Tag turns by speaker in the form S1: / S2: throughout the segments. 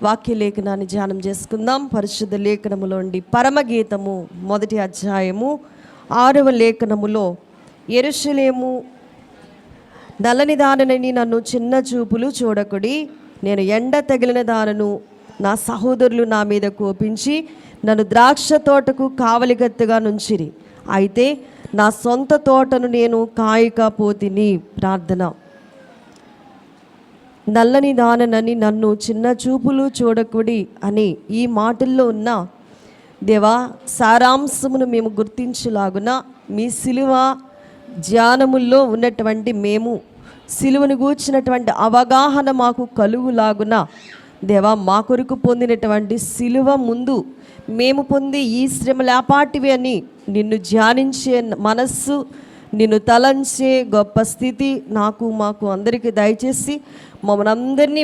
S1: వాక్య లేఖనాన్ని ధ్యానం చేసుకుందాం. పరిశుద్ధ లేఖనములోండి పరమగీతము 1వ అధ్యాయము 6వ లేఖనములో, యెరూషలేము నల్లని దానని నన్ను చిన్న చూపులు చూడకుడి, నేను ఎండ తగిలిన దానను, నా సహోదరులు నా మీద కోపించి నన్ను ద్రాక్ష తోటకు కావలిగత్తుగా నుంచిరి, అయితే నా సొంత తోటను నేను కాయకపోతిని. ప్రార్థన. నల్లని దానని నన్ను చిన్న చూపులు చూడకుడి అని ఈ మాటల్లో ఉన్న దేవా, సారాంశమును మేము గుర్తించులాగున మీ సిలువ ధ్యానముల్లో ఉన్నటువంటి మేము సిలువను గూర్చినటువంటి అవగాహన మాకు కలుగులాగున దేవా, మా కొరకు పొందినటువంటి సిలువ ముందు మేము పొంది ఈ శ్రమలేపాటివి అని నిన్ను ధ్యానించే మనస్సు, నిన్ను తలంచే గొప్ప స్థితి నాకు మాకు అందరికీ దయచేసి మమ్మల్ని అందరినీ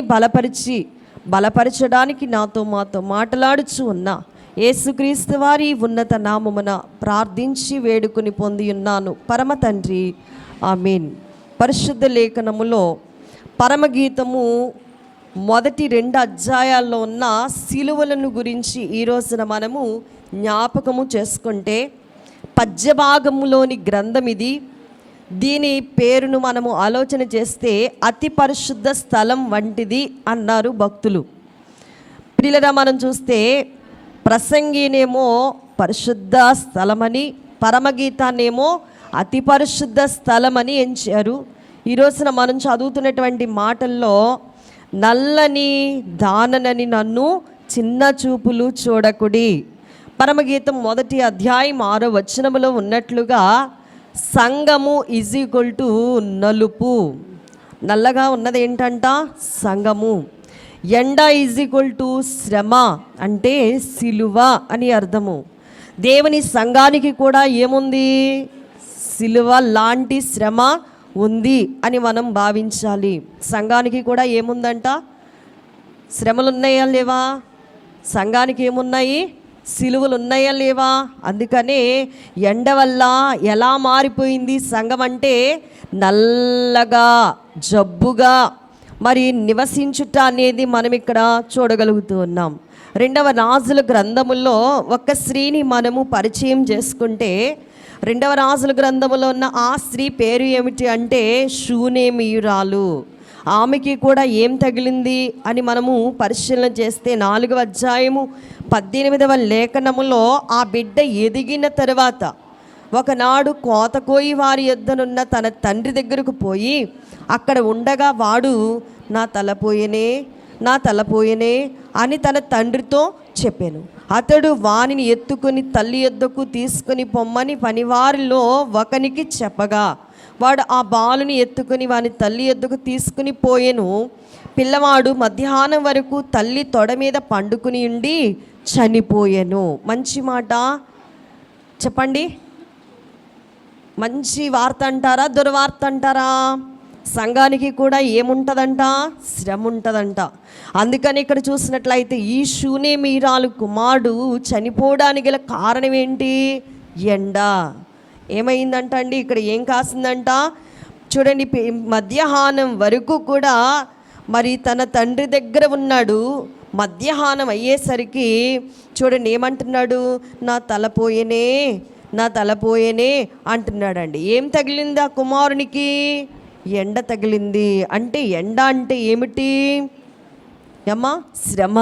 S1: బలపరచడానికి నాతో మాతో మాట్లాడుచు ఉన్న యేసుక్రీస్తు వారి ఉన్నత నామమున ప్రార్థించి వేడుకొని పొంది ఉన్నాను పరమ తండ్రి, ఆమేన్. పరిశుద్ధ లేఖనములో పరమగీతము మొదటి 2 అధ్యాయాల్లో ఉన్న సిలువలను గురించి ఈ రోజున మనము జ్ఞాపకము చేసుకుంటే, పద్యభాగములోని గ్రంథం ఇది. దీని పేరును మనము ఆలోచన చేస్తే అతి పరిశుద్ధ స్థలం వంటిది అన్నారు భక్తులు. ప్రియులరా, మనం చూస్తే ప్రసంగినేమో పరిశుద్ధ స్థలమని, పరమగీతాన్నేమో అతి పరిశుద్ధ స్థలమని ఎంచారు. ఈ రోజున మనం చదువుతున్నటువంటి మాటల్లో నల్లని దాననని నన్ను చిన్న చూపులు చూడకుడి. పరమగీతం 1వ అధ్యాయం 6వ వచనములో ఉన్నట్లుగా సంఘము = నలుపు. నల్లగా ఉన్నది ఏంటంట? సంఘము. ఎండ = శ్రమ, అంటే సిలువ అని అర్థము. దేవుని సంఘానికి కూడా ఏముంది? సిలువ లాంటి శ్రమ ఉంది అని మనం భావించాలి. సంఘానికి కూడా ఏముందంట? శ్రమలు ఉన్నాయా లేవా? సంఘానికి ఏమున్నాయి? సిలువలు ఉన్నాయా లేవా? అందుకనే ఎండ వల్ల ఎలా మారిపోయింది సంఘం అంటే, నల్లగా జబ్బుగా మరి నివసించుట అనేది మనం ఇక్కడ చూడగలుగుతూ ఉన్నాం. 2వ రాజుల గ్రంథములో ఒక స్త్రీని మనము పరిచయం చేసుకుంటే, 2వ రాజుల గ్రంథములో ఉన్న ఆ స్త్రీ పేరు ఏమిటి అంటే షూనేమీయురాలు. ఆమెకి కూడా ఏం తగిలింది అని మనము పరిశీలన చేస్తే 4వ అధ్యాయము 18వ లేఖనములో, ఆ బిడ్డ ఎదిగిన తరువాత ఒకనాడు కోతకోయి వారి యొద్దనున్న తన తండ్రి దగ్గరకు పోయి అక్కడ ఉండగా వాడు నా తలపోయనే అని తన తండ్రితో చెప్పాను. అతడు వానిని ఎత్తుకొని తల్లి యొద్దకు తీసుకొని పొమ్మని పనివారిలో ఒకనికి చెప్పగా, వాడు ఆ బాలుని ఎత్తుకొని వాని తల్లి యొద్దకు తీసుకుని పోయెను. పిల్లవాడు మధ్యాహ్నం వరకు తల్లి తొడ మీద పండుకుని ఉండి చనిపోయెను. మంచి మాట చెప్పండి. మంచి వార్త అంటారా, దుర్వార్త అంటారా? సంఘానికి కూడా ఏముంటుందంట? శ్రమ ఉంటుందంట. అందుకని ఇక్కడ చూసినట్లయితే ఈ షూనేమీయురాలు కుమారుడు చనిపోవడానికి గల కారణం ఏంటి? ఎండ. ఏమైందంట అండి? ఇక్కడ ఏం కాసిందంట చూడండి. మధ్యాహ్నం వరకు కూడా మరి తన తండ్రి దగ్గర ఉన్నాడు. మధ్యాహ్నం అయ్యేసరికి చూడండి ఏమంటున్నాడు? నా తలపోయేనే అంటున్నాడండి. ఏం తగిలింది ఆ కుమారునికి? ఎండ తగిలింది. అంటే ఎండ అంటే ఏమిటి అమ్మా? శ్రమ.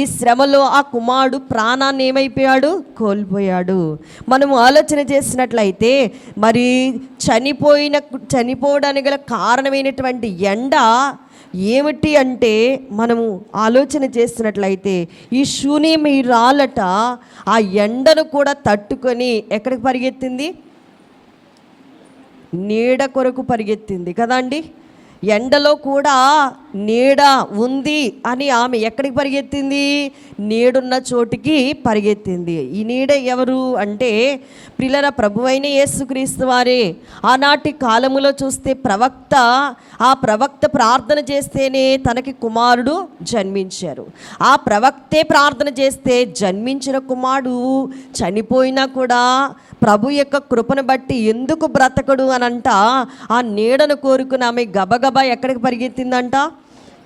S1: ఈ శ్రమలో ఆ కుమారుడు ప్రాణాన్ని ఏమైపోయాడు? కోల్పోయాడు. మనము ఆలోచన చేసినట్లయితే మరి చనిపోవడానికి గల కారణమైనటువంటి ఎండ ఏమిటి అంటే, మనము ఆలోచన చేసినట్లయితే ఈ షూనేమీయురాలట ఆ ఎండను కూడా తట్టుకొని ఎక్కడికి పరిగెత్తింది? నీడ కొరకు పరిగెత్తింది కదా అండి. ఎండలో కూడా నీడ ఉంది అని ఆమె ఎక్కడికి పరిగెత్తింది? నీడున్న చోటికి పరిగెత్తింది. ఈ నీడ ఎవరు అంటే ప్రియులారా, ప్రభువైన యేసుక్రీస్తు వారే. ఆనాటి కాలములో చూస్తే ఆ ప్రవక్త ప్రార్థన చేస్తేనే తనకి కుమారుడు జన్మించారు. ఆ ప్రవక్తే ప్రార్థన చేస్తే జన్మించిన కుమారుడు చనిపోయినా కూడా ప్రభు యొక్క కృపను బట్టి ఎందుకు బ్రతకడు అనంట ఆ నీడను కోరుకుని ఆమె గబగబా ఎక్కడికి పరిగెత్తిందంట?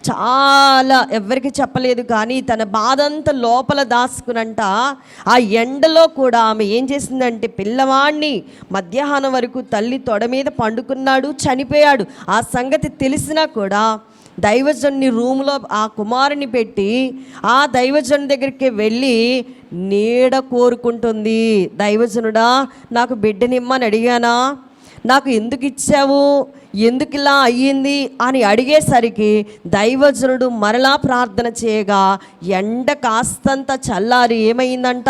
S1: చాలా ఎవరికి చెప్పలేదు, కానీ తన బాధ అంతా లోపల దాచుకునంట ఆ ఎండలో కూడా ఆమె ఏం చేసిందంటే పిల్లవాడిని మధ్యాహ్నం వరకు తల్లి తొడ మీద పండుకున్నాడు, చనిపోయాడు. ఆ సంగతి తెలిసినా కూడా దైవజనుని రూములో ఆ కుమారుని పెట్టి ఆ దైవజను దగ్గరికి వెళ్ళి నీడ కోరుకుంటుంది. దైవజనుడా, నాకు బిడ్డనిమ్మని అడిగానా, నాకు ఎందుకు ఇచ్చావు, ఎందుకు ఇలా అయ్యింది అని అడిగేసరికి దైవజనుడు మరలా ప్రార్థన చేయగా ఎండ కాస్తంత చల్లారి ఏమైందంట,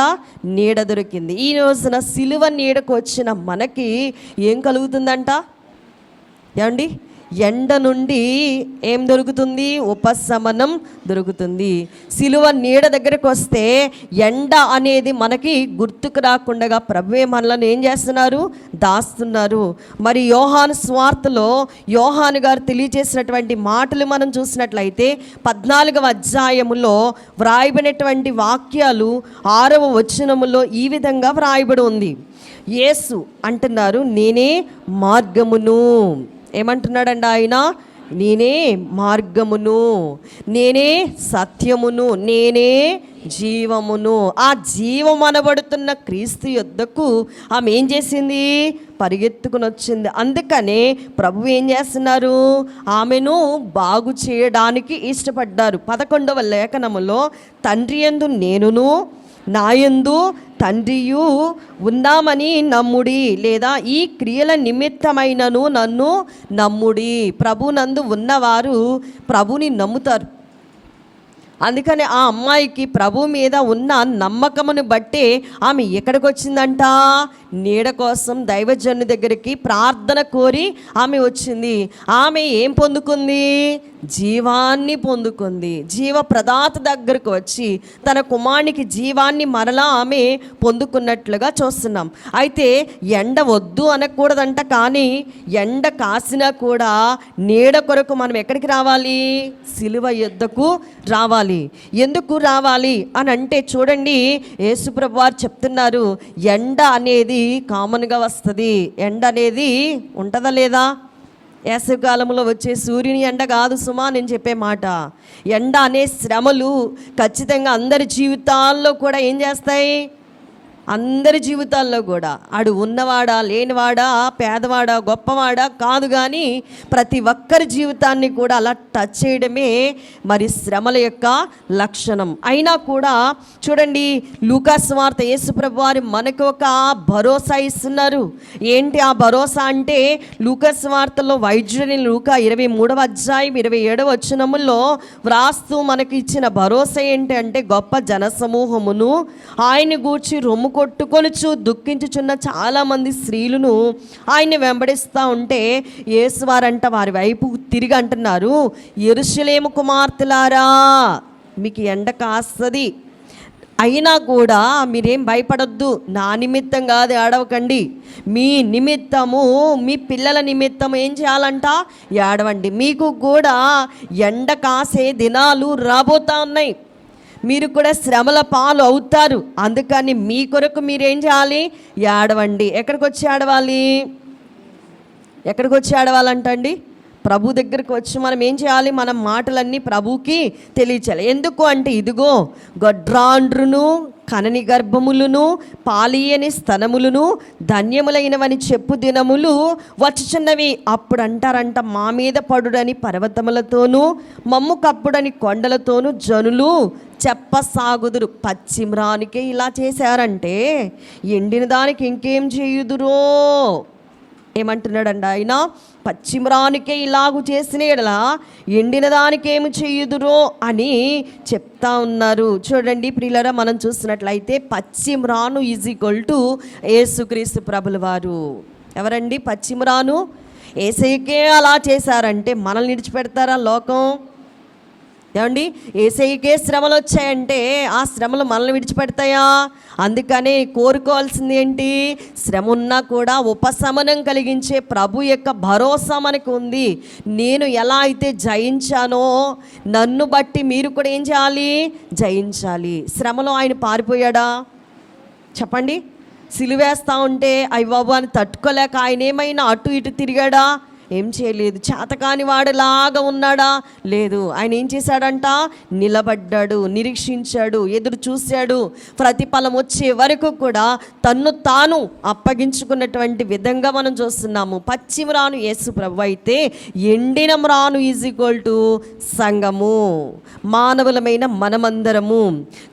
S1: నీడ దొరికింది. ఈ రోజున సిలువ నీడకు వచ్చిన మనకి ఏం కలుగుతుందంట ఏమండి? ఎండ నుండి ఏం దొరుకుతుంది? ఉపశమనం దొరుకుతుంది. సిలువ నీడ దగ్గరకు వస్తే ఎండ అనేది మనకి గుర్తుకు రాకుండా ప్రభువే మనలను ఏం చేస్తున్నారు? దాస్తున్నారు. మరి యోహాను స్వార్థలో యోహాను గారు తెలియజేసినటువంటి మాటలు మనం చూసినట్లయితే 14వ అధ్యాయములో వ్రాయబడినటువంటి వాక్యాలు 6వ వచనములో ఈ విధంగా వ్రాయబడి ఉంది. యేసు అంటున్నారు, నేనే మార్గమును. ఏమంటున్నాడండి ఆయన? నేనే మార్గమును, నేనే సత్యమును, నేనే జీవమును. ఆ జీవం అనబడుతున్న క్రీస్తు యొద్దకు ఆమె ఏం చేసింది? పరిగెత్తుకుని వచ్చింది. అందుకనే ప్రభు ఏం చేస్తున్నారు? ఆమెను బాగు చేయడానికి ఇష్టపడ్డారు. 11వ లేఖనములో తండ్రి యందు నేనును నాయందు తండ్రియు ఉన్నామని నమ్ముడి, లేదా ఈ క్రియల నిమిత్తమైనను నన్ను నమ్ముడి. ప్రభునందు ఉన్నవారు ప్రభుని నమ్ముతారు. అందుకని ఆ అమ్మాయికి ప్రభు మీద ఉన్న నమ్మకమును బట్టి ఆమె ఎక్కడికి వచ్చిందంట? నీడ కోసం దైవజను దగ్గరికి ప్రార్థన కోరి ఆమె వచ్చింది. ఆమె ఏం పొందుకుంది? జీవాన్ని పొందుకుంది. జీవ ప్రదాత దగ్గరకు వచ్చి తన కుమారునికి జీవాన్ని మరలా ఆమె పొందుకున్నట్లుగా చూస్తున్నాం. అయితే ఎండ వద్దు అనకూడదంట, కానీ ఎండ కాసినా కూడా నీడ కొరకు మనం ఎక్కడికి రావాలి? సిలువ యొద్దకు రావాలి. ఎందుకు రావాలి అని అంటే చూడండి, యేసుప్రభు వారు చెప్తున్నారు, ఎండ అనేది కామన్గా వస్తుంది. ఎండ అనేది ఉంటుందా లేదా? వేసవికాలంలో వచ్చే సూర్యుని ఎండ కాదు సుమా నేను చెప్పే మాట. ఎండ అనే శ్రమలు ఖచ్చితంగా అందరి జీవితాల్లో కూడా ఏం చేస్తాయి? అందరి జీవితాల్లో కూడా, ఆడు ఉన్నవాడా లేనివాడా పేదవాడా గొప్పవాడా కాదు, కానీ ప్రతి ఒక్కరి జీవితాన్ని కూడా అలా టచ్ చేయడమే మరి శ్రమల యొక్క లక్షణం. అయినా కూడా చూడండి, లూకా సువార్త యేసుప్రభు వారు మనకు ఒక భరోసా ఇస్తున్నారు. ఏంటి ఆ భరోసా అంటే, లూకా సువార్తలో వైద్యుని లూకా 23వ అధ్యాయం 27వ వచనములో వ్రాస్తూ మనకి ఇచ్చిన భరోసా ఏంటి అంటే, గొప్ప జనసమూహమును ఆయన గూర్చి రొమ్ము కొట్టుకొనుచు దుఃఖించుచున్న చాలామంది స్త్రీలను ఆయన్ని వెంబడిస్తూ ఉంటే యేసువారంట వారి వైపు తిరిగి అంటున్నారు, యెరూషలేము కుమార్తెలారా, మీకు ఎండ కాస్తది, అయినా కూడా మీరేం భయపడొద్దు. నా నిమిత్తం కాదు, ఏడవకండి. మీ నిమిత్తము, మీ పిల్లల నిమిత్తం ఏం చేయాలంట? ఏడవండి. మీకు కూడా ఎండ కాసే దినాలు రాబోతా ఉన్నాయి. మీరు కూడా శ్రమల పాలు అవుతారు. అందుకని మీ కొరకు మీరేం చేయాలి? ఏడవండి. ఎక్కడికి వచ్చి ఏడవాలి? ఎక్కడికి వచ్చి ఏడవాలంటండి? ప్రభు దగ్గరికి వచ్చి మనం ఏం చేయాలి? మన మాటలన్నీ ప్రభుకి తెలియచేయాలి. ఎందుకు అంటే, ఇదిగో గొడ్రాండ్రును కనని గర్భములను పాలియని స్తనములను ధన్యములైనవని చెప్పు దినములు వచ్చుచున్నవి. అప్పుడు అంటారంట, మా మీద పడుడని పర్వతములతోనూ మమ్ము కప్పుడని కొండలతోనూ జనులు చెప్పసాగుదురు. పశ్చిమ్రానికే ఇలా చేశారంటే ఎండిన దానికి ఇంకేం చేయుదురో? ఏమంటున్నాడండి ఆయన? పశ్చిమ్రానికే ఇలాగు చేసిన ఎడల ఎండిన దానికేమి చేయుదురో అని చెప్తా ఉన్నారు. చూడండి ప్రియులారా, మనం చూసినట్లయితే పశ్చిమ్రాను = యేసుక్రీస్తు ప్రభుల వారు. ఎవరండి పశ్చిమ్రాను? యేసయ్యకే అలా చేశారంటే మనల్ని విడిచిపెడతారా లోకం? ఏమండి, యేసయ్యకే శ్రమలు వచ్చాయంటే ఆ శ్రమలు మనల్ని విడిచిపెడతాయా? అందుకనే కోరుకోవాల్సింది ఏంటి? శ్రమ ఉన్నా కూడా ఉపశమనం కలిగించే ప్రభు యొక్క భరోసా మనకు ఉంది. నేను ఎలా అయితే జయించానో నన్ను బట్టి మీరు కూడా ఏం చేయాలి? జయించాలి. శ్రమలో ఆయన పారిపోయాడా? చెప్పండి. సిలువేస్తూ ఉంటే అయ్య బాబు అని తట్టుకోలేక ఆయన ఏమైనా అటు ఇటు తిరిగాడా? ఏం చేయలేదు. చేతకాని వాడిలాగా ఉన్నాడా? లేదు. ఆయన ఏం చేశాడంట? నిలబడ్డాడు, నిరీక్షించాడు, ఎదురు చూశాడు. ప్రతిఫలం వచ్చే వరకు కూడా తన్ను తాను అప్పగించుకున్నటువంటి విధంగా మనం చూస్తున్నాము. పచ్చిమ రాను యేసు ప్రభు అయితే ఎండిన మ్రాను ఈజ్ ఈక్వల్ టు సంఘము, మానవులమైన మనమందరము.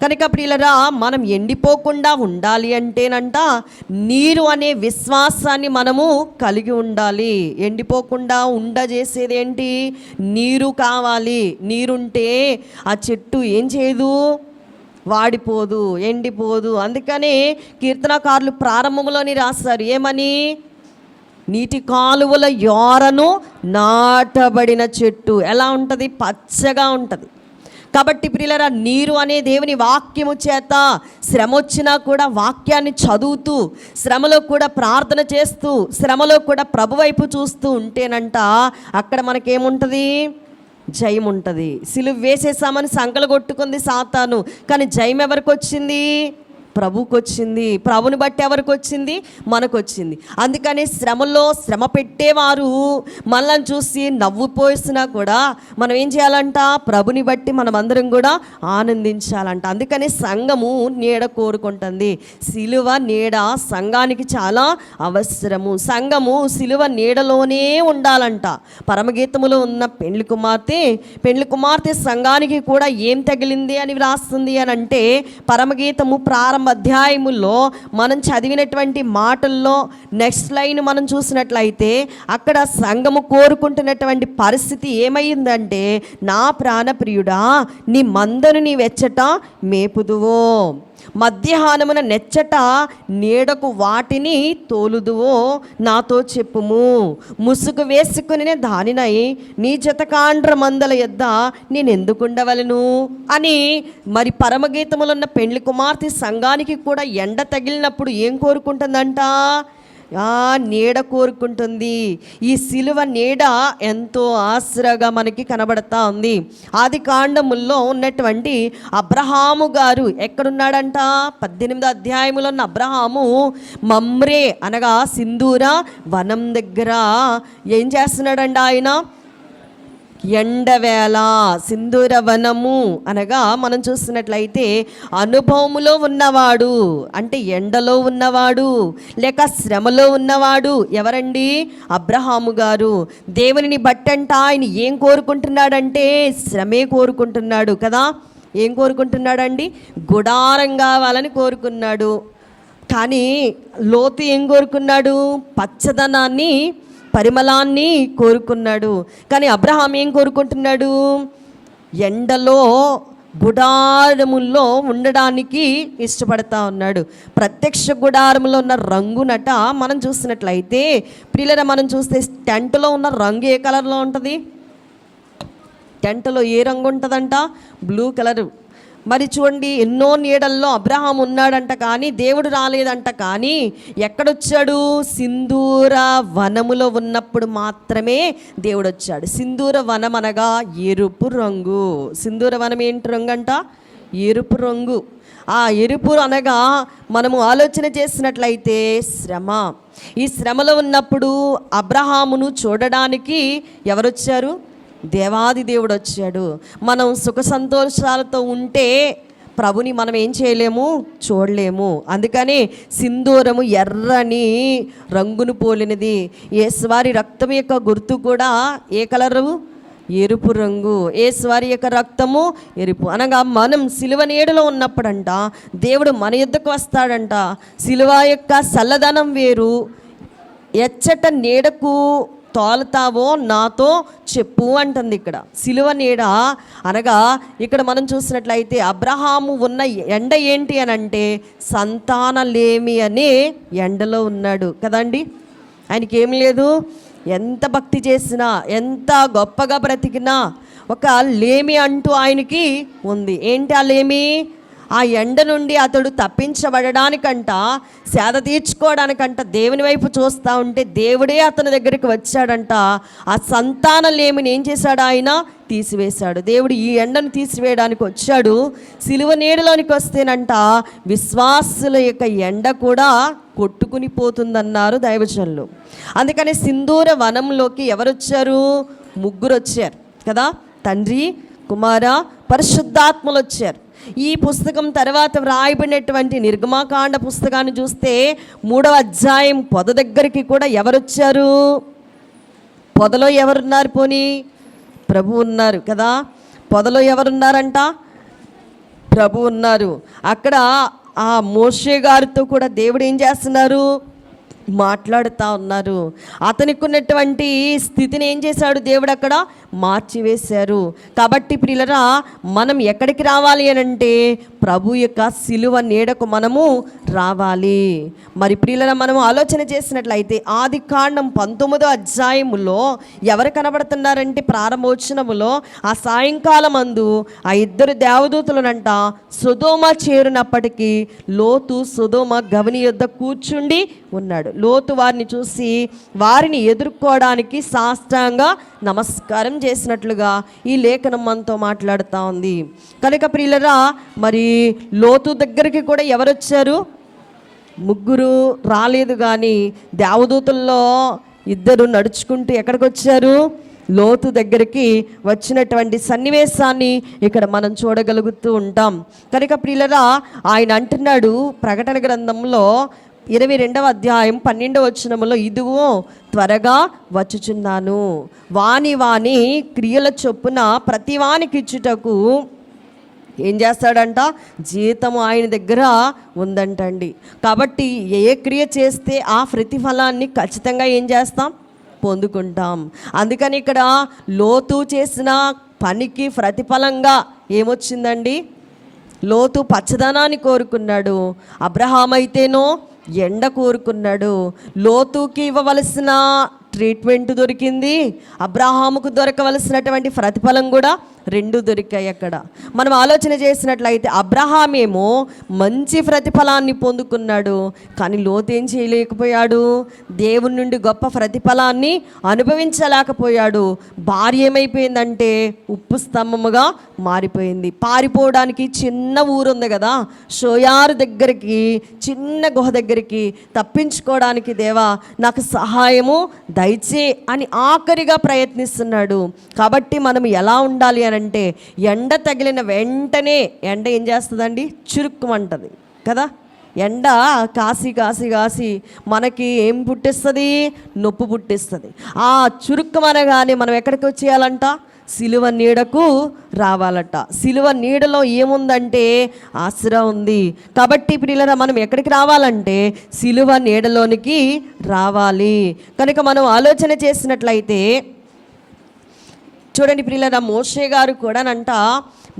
S1: కనుక ప్రియులరా, మనం ఎండిపోకుండా ఉండాలి అంటేనంట నీరు అనే విశ్వాసాన్ని మనము కలిగి ఉండాలి. ఎండిపోకుండా ఉండజేసేది ఏంటి? నీరు కావాలి. నీరుంటే ఆ చెట్టు ఏం చేయదు? వాడిపోదు, ఎండిపోదు. అందుకనే కీర్తనకారులు ప్రారంభంలోని రాస్తారు ఏమని? నీటి కాలువల యోరను నాటబడిన చెట్టు ఎలా ఉంటుంది? పచ్చగా ఉంటుంది. కాబట్టి ప్రియులారా, నీరు అనే దేవుని వాక్యము చేత శ్రమ వచ్చినా కూడా వాక్యాన్ని చదువుతూ, శ్రమలో కూడా ప్రార్థన చేస్తూ, శ్రమలో కూడా ప్రభు వైపు చూస్తూ ఉంటేనంట అక్కడ మనకేముంటుంది? జయం ఉంటుంది. సిలువ వేసేసామని సంకలు కొట్టుకుంది సాతాను, కానీ జయం ఎవరికి వచ్చింది? ప్రభువుకి వచ్చింది. ప్రభుని బట్టి ఎవరికి వచ్చింది? మనకు వచ్చింది. అందుకని శ్రమలో శ్రమ పెట్టేవారు మనల్ని చూసి నవ్వుపోసినా కూడా మనం ఏం చేయాలంట? ప్రభుని బట్టి మనం అందరం కూడా ఆనందించాలంట. అందుకని సంఘము నీడ కోరుకుంటుంది. సిలువ నీడ సంఘానికి చాలా అవసరము. సంఘము సిలువ నీడలోనే ఉండాలంట. పరమగీతములో ఉన్న పెండ్లి కుమార్తె సంఘానికి కూడా ఏం తగిలింది అని రాస్తుంది అని అంటే, పరమగీతము ప్రారంభ అధ్యాయముల్లో మనం చదివినటువంటి మాటల్లో నెక్స్ట్ లైన్ మనం చూసినట్లయితే అక్కడ సంఘము కోరుకుంటున్నటువంటి పరిస్థితి ఏమైందంటే, నా ప్రాణప్రియుడా, నీ మందను నీ వెచ్చట మేపుదువో, మధ్యాహ్నమున నెచ్చట నీడకు వాటిని తోలుదువో నాతో చెప్పుము. ముసుగు వేసుకుని దానినై నీ జతకాండ్ర మందల యొద్ద నేను ఎందుకుండవలను అని. మరి పరమగీతములున్న పెండ్లి కుమార్తె సంఘానికి కూడా ఎండ తగిలినప్పుడు ఏం కోరుకుంటుందంట? నీడ కోరుకుంటుంది. ఈ సిలువ నీడ ఎంతో ఆసరాగా మనకి కనబడతా ఉంది. ఆది కాండముల్లో ఉన్నటువంటి అబ్రహాము గారు ఎక్కడున్నాడంట? 18వ అధ్యాయంలో ఉన్న అబ్రహాము మమ్రే అనగా సింధూర వనం దగ్గర ఏం చేస్తున్నాడంట? ఆయన ఎండవేళ సింధూర వనము అనగా మనం చూస్తున్నట్లయితే అనుభవములో ఉన్నవాడు, అంటే ఎండలో ఉన్నవాడు లేక శ్రమలో ఉన్నవాడు ఎవరండి? అబ్రహాము గారు. దేవునిని బట్టంట ఆయన ఏం కోరుకుంటున్నాడంటే శ్రమే కోరుకుంటున్నాడు కదా. ఏం కోరుకుంటున్నాడండి? గుడారం కావాలని కోరుకున్నాడు. కానీ లోతు ఏం కోరుకున్నాడు? పచ్చదనాన్ని, పరిమళాన్ని కోరుకున్నాడు. కానీ అబ్రహాం ఏం కోరుకుంటున్నాడు? ఎండలో గుడారముల్లో ఉండడానికి ఇష్టపడతా ఉన్నాడు. ప్రత్యక్ష గుడారంలో ఉన్న రంగునట మనం చూసినట్లయితే ప్రియులరా, మనం చూస్తే టెంట్లో ఉన్న రంగు ఏ కలర్లో ఉంటుంది? టెంట్లో ఏ రంగు ఉంటుందంట? Blue colour. మరి చూడండి, ఎన్నో నీడల్లో అబ్రహాం ఉన్నాడంట, కానీ దేవుడు రాలేదంట. కానీ ఎక్కడొచ్చాడు? సింధూర వనములో ఉన్నప్పుడు మాత్రమే దేవుడు వచ్చాడు. సింధూర వనం అనగా ఎరుపు రంగు. సింధూర వనం ఏంటి రంగు అంట? ఎరుపు రంగు. ఆ ఎరుపు అనగా మనము ఆలోచన చేసినట్లయితే శ్రమ. ఈ శ్రమలో ఉన్నప్పుడు అబ్రహామును చూడడానికి ఎవరొచ్చారు? దేవాది దేవుడు వచ్చాడు. మనం సుఖ సంతోషాలతో ఉంటే ప్రభుని మనం ఏం చేయలేము? చూడలేము. అందుకని సింధూరము ఎర్రని రంగును పోలినది. యేసువారి రక్తం యొక్క గుర్తు కూడా ఏ కలరు? ఎరుపు రంగు. యేసువారి యొక్క రక్తము ఎరుపు అనగా మనం సిలువ నీడలో ఉన్నప్పుడంట దేవుడు మన యొద్దకు వస్తాడంట. సిలువ యొక్క చల్లదనం వేరు. ఎచ్చట నీడకు తోలుతావో నాతో చెప్పు అంటుంది ఇక్కడ. సిలువ నీడ అనగా ఇక్కడ మనం చూసినట్లయితే అబ్రహాము ఉన్న ఎండ ఏంటి అని అంటే సంతానలేమి అనే ఎండలో ఉన్నాడు కదండి. ఆయనకి ఏం లేదు. ఎంత భక్తి చేసినా, ఎంత గొప్పగా బ్రతికినా ఒక లేమి అంటూ ఆయనకి ఉంది. ఏంటి ఆ లేమి? ఆ ఎండ నుండి అతడు తప్పించబడడానికంట, సేద తీర్చుకోవడానికంట దేవుని వైపు చూస్తూ ఉంటే దేవుడే అతని దగ్గరికి వచ్చాడంట. ఆ సంతానం లేమిని ఏం చేశాడు? ఆయన తీసివేశాడు. దేవుడు ఈ ఎండను తీసివేయడానికి వచ్చాడు. సిలువ నీడలోనికి వస్తేనంట విశ్వాసుల యొక్క ఎండ కూడా కొట్టుకుని పోతుందన్నారు దైవజనులు. అందుకని సింధూర వనంలోకి ఎవరు వచ్చారు? ముగ్గురు వచ్చారు కదా, తండ్రి, కుమార, పరిశుద్ధాత్మలు వచ్చారు. ఈ పుస్తకం తర్వాత వ్రాయబడినటువంటి నిర్గమాకాండ పుస్తకాన్ని చూస్తే 3వ అధ్యాయం పొద దగ్గరికి కూడా ఎవరు వచ్చారు? పొదలో ఎవరున్నారు? పోనీ ప్రభు ఉన్నారు కదా. పొదలో ఎవరున్నారంట? ప్రభు ఉన్నారు. అక్కడ ఆ మోషే గారితో కూడా దేవుడు ఏం చేస్తున్నారు? మాట్లాడుతూ ఉన్నారు. అతనికి ఉన్నటువంటి స్థితిని ఏం చేశాడు? దేవుడు అక్కడ మార్చివేశారు. కాబట్టి ప్రియులరా, మనం ఎక్కడికి రావాలి అని అంటే ప్రభు యొక్క సిలువ నీడకు మనము రావాలి. మరి ప్రియులరా, మనము ఆలోచన చేసినట్లయితే ఆది కాండం 19వ అధ్యాయములో ఎవరు కనబడుతున్నారంటే ప్రారంభోత్సవములో ఆ సాయంకాలం అందు ఆ ఇద్దరు దేవదూతలనంట సొదొమ చేరినప్పటికీ లోతు సొదొమ గవని యొద్ద కూర్చుండి ఉన్నాడు. లోతు వారిని చూసి వారిని ఎదుర్కోవడానికి సాష్టాంగ నమస్కారం చేసినట్లుగా ఈ లేఖనం మనతో మాట్లాడుతూ ఉంది. కనుక ప్రియులరా, మరి లోతు దగ్గరికి కూడా ఎవరు వచ్చారు? ముగ్గురు రాలేదు, కానీ దేవదూతల్లో ఇద్దరు నడుచుకుంటూ ఎక్కడికి వచ్చారు? లోతు దగ్గరికి వచ్చినటువంటి సన్నివేశాన్ని ఇక్కడ మనం చూడగలుగుతూ ఉంటాం. కనుక ప్రియులరా, ఆయన అంటున్నాడు ప్రకటన గ్రంథంలో 22వ అధ్యాయం 12వ వచనములో, ఇదిగో త్వరగా వచ్చుచున్నాను, వాని వాని క్రియల చొప్పున ప్రతి వానికి ఇచ్చుటకు ఏం చేస్తాడంట? జీతము ఆయన దగ్గర ఉందంటండి. కాబట్టి ఏ క్రియ చేస్తే ఆ ప్రతిఫలాన్ని ఖచ్చితంగా ఏం చేస్తాం? పొందుకుంటాం. అందుకని ఇక్కడ లోతు చేసిన పనికి ప్రతిఫలంగా ఏమొచ్చిందండి? లోతు పచ్చదనాన్ని కోరుకున్నాడు, అబ్రహాం అయితేనో ఎండ కోరుకున్నాడు. లోతుకి ఇవ్వవలసిన ట్రీట్మెంట్ దొరికింది, అబ్రహాముకు దొరకవలసినటువంటి ప్రతిఫలం కూడా రెండు దొరికాయి. అక్కడ మనం ఆలోచన చేసినట్లయితే అబ్రహాం ఏమో మంచి ప్రతిఫలాన్ని పొందుకున్నాడు, కానీ లోతు ఏం చేయలేకపోయాడు? దేవుని నుండి గొప్ప ప్రతిఫలాన్ని అనుభవించలేకపోయాడు. భార్య ఏమైపోయిందంటే ఉప్పు స్తంభముగా మారిపోయింది. పారిపోవడానికి చిన్న ఊరు ఉంది కదా, షోయారు దగ్గరికి, చిన్న గుహ దగ్గరికి తప్పించుకోవడానికి దేవా నాకు సహాయము దయచే అని ఆఖరిగా ప్రయత్నిస్తున్నాడు. కాబట్టి మనం ఎలా ఉండాలి అని అంటే, ఎండ తగిలిన వెంటనే ఎండ ఏం చేస్తుందండి? చురుక్కుమంటది కదా. ఎండ కాసి కాసి కాసి మనకి ఏం పుట్టిస్తుంది? నొప్పి పుట్టిస్తుంది. ఆ చురుక్కుమనగానే మనం ఎక్కడికి వచ్చేయాలంట? సిలువ నీడకు రావాలట. సిలువ నీడలో ఏముందంటే ఆసరా ఉంది. కాబట్టి ప్రియులారా, మనం ఎక్కడికి రావాలంటే సిలువ నీడలోనికి రావాలి. కనుక మనం ఆలోచన చేసినట్లయితే చూడండి ప్రియులారా, మోషే గారు కూడానంట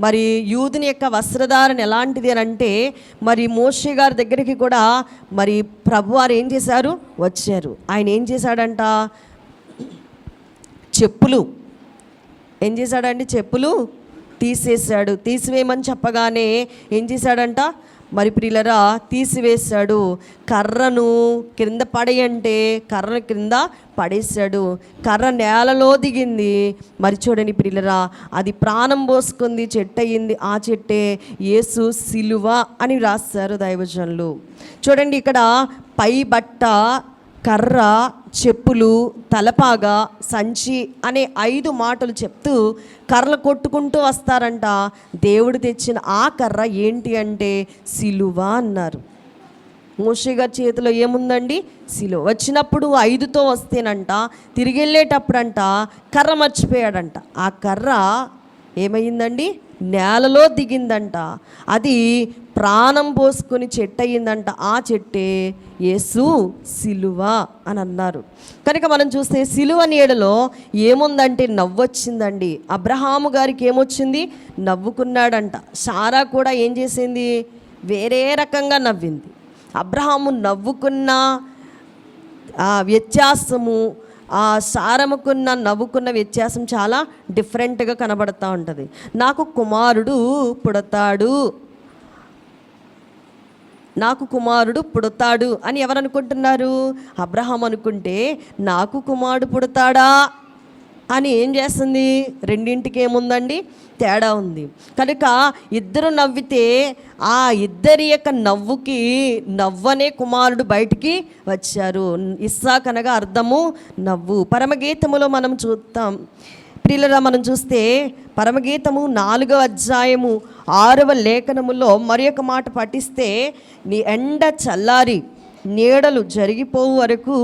S1: మరి యూదుని యొక్క వస్త్రధారణ ఎలాంటిది అని అంటే, మరి మోషే గారి దగ్గరికి కూడా మరి ప్రభువారు ఏం చేశారు? వచ్చారు. ఆయన ఏం చేశాడంట? చెప్పులు ఏం చేశాడండి? చెప్పులు తీసేశాడు. తీసివేయమని చెప్పగానే ఏం చేశాడంట? మరి ప్రియులరా, తీసివేశాడు. కర్రను క్రింద పడేయంటే కర్ర క్రింద పడేశాడు. కర్ర నేలలో దిగింది. మరి చూడండి ప్రియులరా, అది ప్రాణం పోసుకుంది, చెట్టు అయ్యింది. ఆ చెట్టే యేసు సిలువ అని రాశారు దైవజనులు. చూడండి, ఇక్కడ పై బట్ట, కర్ర, చెప్పులు, తలపాగా, సంచి అనే 5 మాటలు చెప్తూ కర్రలు కొట్టుకుంటూ వస్తారంట. దేవుడు తెచ్చిన ఆ కర్ర ఏంటి అంటే సిలువ అన్నారు. మోషే గారి చేతిలో ఏముందండి? సిలువ. వచ్చినప్పుడు 5తో వస్తేనంట, తిరిగి వెళ్ళేటప్పుడంట కర్ర మర్చిపోయాడంట. ఆ కర్ర ఏమైందండి? నేలలో దిగిందంట. అది ప్రాణం పోసుకొని చెట్టు అయ్యిందంట. ఆ చెట్టే యేసు సిలువ అని అన్నారు. కనుక మనం చూస్తే సిలువ నీడలో ఏముందంటే నవ్వొచ్చిందండి. అబ్రహాము గారికి ఏమొచ్చింది? నవ్వుకున్నాడంట. సారా కూడా ఏం చేసింది? వేరే రకంగా నవ్వింది. అబ్రహాము నవ్వుకున్న వ్యత్యాసము, ఆ సారముకున్న నవ్వుకున్న వ్యత్యాసం చాలా డిఫరెంట్గా కనబడుతూ ఉంటుంది. నాకు కుమారుడు పుడతాడు నాకు కుమారుడు పుడతాడు అని ఎవరు అనుకుంటున్నారు? అబ్రహాం అనుకుంటే నాకు కుమారుడు పుడతాడా అని ఏం చేస్తుంది? రెండింటికి ఏముందండి? తేడా ఉంది. కనుక ఇద్దరు నవ్వితే ఆ ఇద్దరి యొక్క నవ్వుకి నవ్వనే కుమారుడు బయటికి వచ్చారు. ఇస్సాక్ అనగా అర్థము నవ్వు. పరమగీతములో మనం చూస్తాం ప్రియులరా, మనం చూస్తే పరమగీతము 4వ అధ్యాయము 6వ లేఖనములో మరి ఒక మాట పఠిస్తే, నీ ఎండ చల్లారి నీడలు జరిగిపోవు వరకు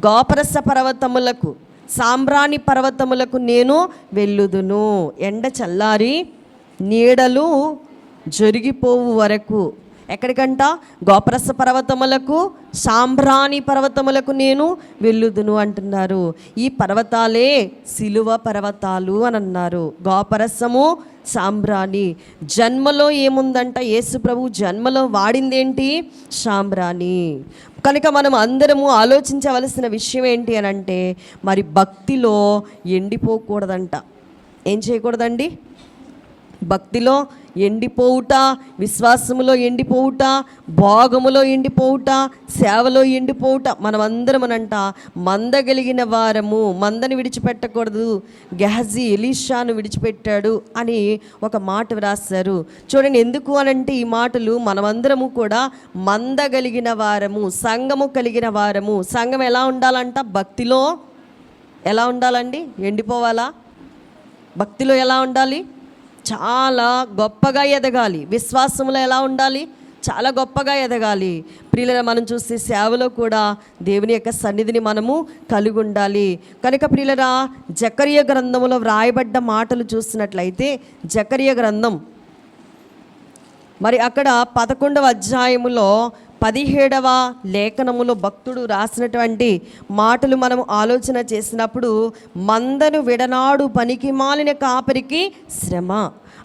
S1: గోపరస పర్వతములకు సాంబ్రాణి పర్వతములకు నేను వెళ్ళుదును. ఎండ చల్లారి నీడలు జరిగిపోవు వరకు ఎక్కడికంట? గోపరస పర్వతములకు సాంబ్రాణి పర్వతములకు నేను వెళ్ళుదును అంటున్నారు. ఈ పర్వతాలే సిలువ పర్వతాలు అని అన్నారు. గోపరసము, సాంబ్రాణి. జన్మలో ఏముందంట? యేసు ప్రభు జన్మలో వాడిందేంటి? సాంబ్రాణి. కనుక మనం అందరము ఆలోచించవలసిన విషయం ఏంటి అని అంటే, మరి భక్తిలో ఎండిపోకూడదంట. ఏం చేయకూడదండి? భక్తిలో ఎండిపోవుట, విశ్వాసములో ఎండిపోవుట, భోగములో ఎండిపోవుట, సేవలో ఎండిపోవుట. మనమందరమనంట మందగలిగిన వారము, మందని విడిచిపెట్టకూడదు, గెహజీ ఎలీషాను విడిచిపెట్టాడు అని ఒక మాట వ్రాసారు. చూడండి, ఎందుకు అనంటే ఈ మాటలు మనమందరము కూడా మందగలిగిన వారము, సంఘము కలిగిన వారము. సంఘం ఎలా ఉండాలంట? భక్తిలో ఎలా ఉండాలండి? ఎండిపోవాలా? భక్తిలో ఎలా ఉండాలి? చాలా గొప్పగా ఎదగాలి. విశ్వాసంలో ఎలా ఉండాలి? చాలా గొప్పగా ఎదగాలి. ప్రియుల, మనం చూస్తే సేవలో కూడా దేవుని యొక్క సన్నిధిని మనము కలిగి ఉండాలి. కనుక ప్రియులరా, జకర్య గ్రంథములో వ్రాయబడ్డ మాటలు చూసినట్లయితే, జకర్య గ్రంథం మరి అక్కడ 11వ అధ్యాయములో 17వ లేఖనములో భక్తుడు రాసినటువంటి మాటలు మనం ఆలోచన చేసినప్పుడు, మందను విడనాడు పనికి మాలిన కాపరికి శ్రమ,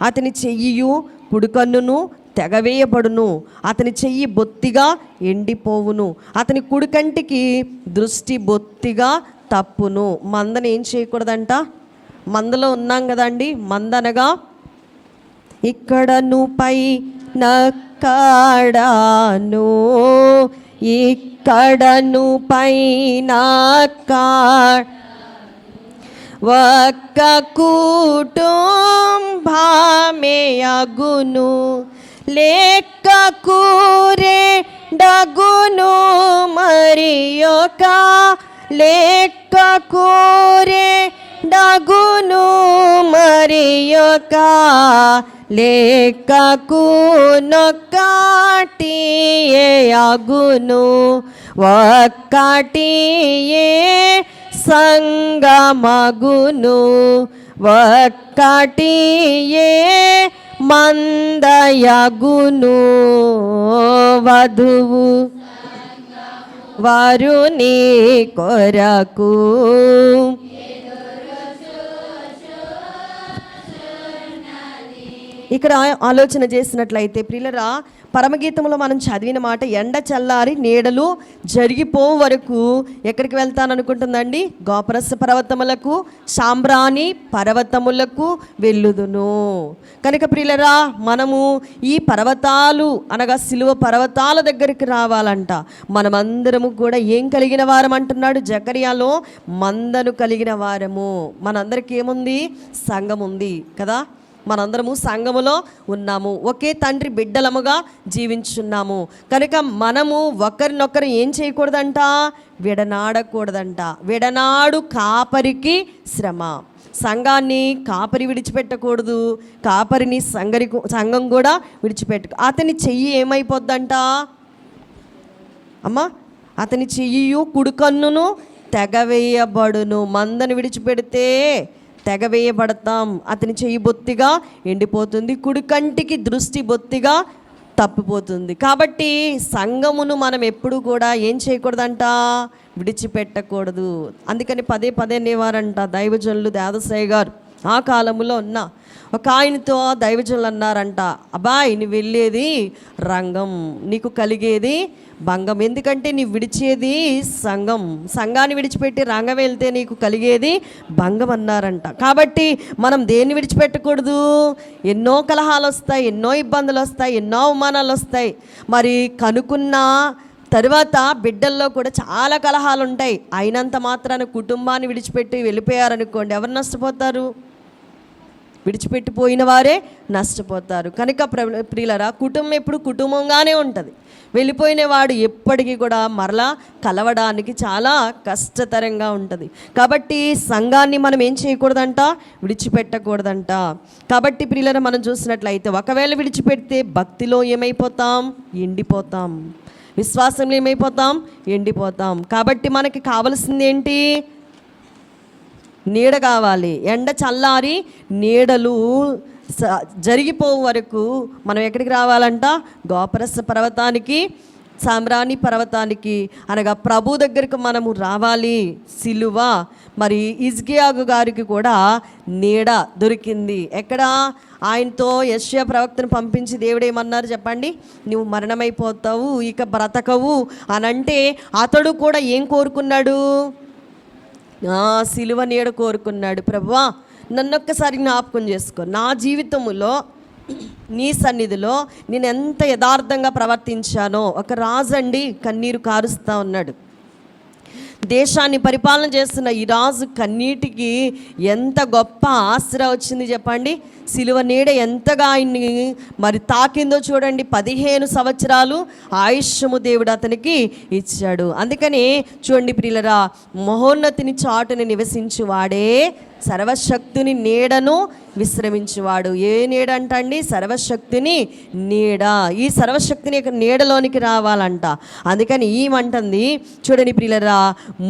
S1: అతని చెయ్యియు కుడికన్నును తెగవేయబడును, అతని చెయ్యి బొత్తిగా ఎండిపోవును, అతని కుడికంటికి దృష్టి బొత్తిగా తప్పును. మందని ఏం చేయకూడదంట? మందలో ఉన్నాం కదండి. మందనగా ఇక్కడను పై నక్కడను, ఇక్కడను పైన ఒక్క కుటుంబమే అగును, లేక కూరే డగును, మరి ఒక లేక కూరే డగును, మరి ఒక లేకకు నొక్కటియే అగును, ఒక్కటియే సంగమగును, ఒక్కటియే మందయగును. వధువు వరుని కొరకు ఇక్కడ ఆలోచన చేసినట్లయితే ప్రియులరా, పరమగీతంలో మనం చదివిన మాట, ఎండ చల్లారి నీడలు జరిగిపో వరకు ఎక్కడికి వెళ్తాననుకుంటుందండి? గోపరస పర్వతములకు సాంబ్రాణి పర్వతములకు వెళ్ళుదును. కనుక ప్రియులరా, మనము ఈ పర్వతాలు అనగా సిలువ పర్వతాల దగ్గరికి రావాలంట. మనమందరము కూడా ఏం కలిగిన వారం అంటున్నాడు జకర్యాలో? మందను కలిగిన వారము. మనందరికీ ఏముంది? సంఘం ఉంది కదా. మనందరము సంఘములో ఉన్నాము, ఒకే తండ్రి బిడ్డలముగా జీవించున్నాము. కనుక మనము ఒకరినొకరు ఏం చేయకూడదంట? విడనాడకూడదంట. విడనాడు కాపరికి శ్రమ. సంఘాన్ని కాపరి విడిచిపెట్టకూడదు, కాపరిని సంఘం కూడా విడిచిపెట్టు. అతని చెయ్యి ఏమైపోద్దంట అమ్మా? అతని చెయ్యి కుడికన్నును తెగవేయబడును. మందని విడిచిపెడితే తెగవేయబడతాం. అతని చెయ్యి బొత్తిగా ఎండిపోతుంది, కుడికంటికి దృష్టి బొత్తిగా తప్పిపోతుంది. కాబట్టి సంఘమును మనం ఎప్పుడు కూడా ఏం చేయకూడదంట? విడిచిపెట్టకూడదు. అందుకని పదే పదే అనేవారంట దైవజనులు. దాదసాయి గారు ఆ కాలంలో ఉన్న ఒక ఆయనతో దైవజనులు అన్నారంట, అబ్బాయి నువ్వు వెళ్ళేది రంగం, నీకు కలిగేది భంగం. ఎందుకంటే నీవు విడిచేది సంఘాన్ని విడిచిపెట్టి రంగం వెళ్తే నీకు కలిగేది భంగం అన్నారంట. కాబట్టి మనం దేన్ని విడిచిపెట్టకూడదు? ఎన్నో కలహాలు వస్తాయి, ఎన్నో ఇబ్బందులు వస్తాయి, ఎన్నో అవమానాలు వస్తాయి. మరి కనుక్కున్న తర్వాత బిడ్డల్లో కూడా చాలా కలహాలు ఉంటాయి. అయినంత మాత్రాన కుటుంబాన్ని విడిచిపెట్టి వెళ్ళిపోయారనుకోండి, ఎవరు నష్టపోతారు? విడిచిపెట్టిపోయిన వారే నష్టపోతారు. కనుక ప్రియులరా, కుటుంబం ఎప్పుడు కుటుంబంగానే ఉంటుంది. వెళ్ళిపోయిన వాడు ఎప్పటికీ కూడా మరలా కలవడానికి చాలా కష్టతరంగా ఉంటుంది. కాబట్టి సంఘాన్ని మనం ఏం చేయకూడదంట? విడిచిపెట్టకూడదంట. కాబట్టి ప్రియులరా, మనం చూసినట్లయితే ఒకవేళ విడిచిపెడితే భక్తిలో ఏమైపోతాం? ఎండిపోతాం. విశ్వాసంలో ఏమైపోతాం? ఎండిపోతాం. కాబట్టి మనకి కావలసింది ఏంటి? నీడ కావాలి. ఎండ చల్లారి నీడలు జరిగిపోవు వరకు మనం ఎక్కడికి రావాలంట? గోపరస పర్వతానికి, సామ్రాణి పర్వతానికి, అనగా ప్రభు దగ్గరకు మనము రావాలి. సిలువ మరి హిజ్కియా గారికి కూడా నీడ దొరికింది. ఎక్కడ? ఆయనతో యెషయా ప్రవక్తను పంపించి దేవుడేమన్నారు చెప్పండి? నువ్వు మరణమైపోతావు, ఇక బ్రతకవు అనంటే అతడు కూడా ఏం కోరుకున్నాడు? సిలువ నీడ కోరుకున్నాడు. ప్రభువా, నన్నొక్కసారి జ్ఞాపకం చేసుకో, నా జీవితంలో నీ సన్నిధిలో నేను ఎంత యథార్థంగా ప్రవర్తించానో. ఒక రాజు అండి కన్నీరు కారుస్తూ ఉన్నాడు. దేశాన్ని పరిపాలన చేస్తున్న ఈ రాజు కన్నీటికి ఎంత గొప్ప ఆసరా వచ్చింది చెప్పండి. సిలువ నీడ ఎంతగా ఆయన్ని మరి తాకిందో చూడండి. 15 సంవత్సరాలు ఆయుష్యము దేవుడు అతనికి ఇచ్చాడు. అందుకని చూడండి ప్రియులరా, మహోన్నతిని చాటుని నివసించువాడే సర్వశక్తుని నీడను విశ్రమించువాడు. ఏ నీడ అంటండి? సర్వశక్తిని నీడ. ఈ సర్వశక్తిని యొక్క నీడలోనికి రావాలంట. అందుకని ఈమంటుంది చూడండి ప్రియులరా,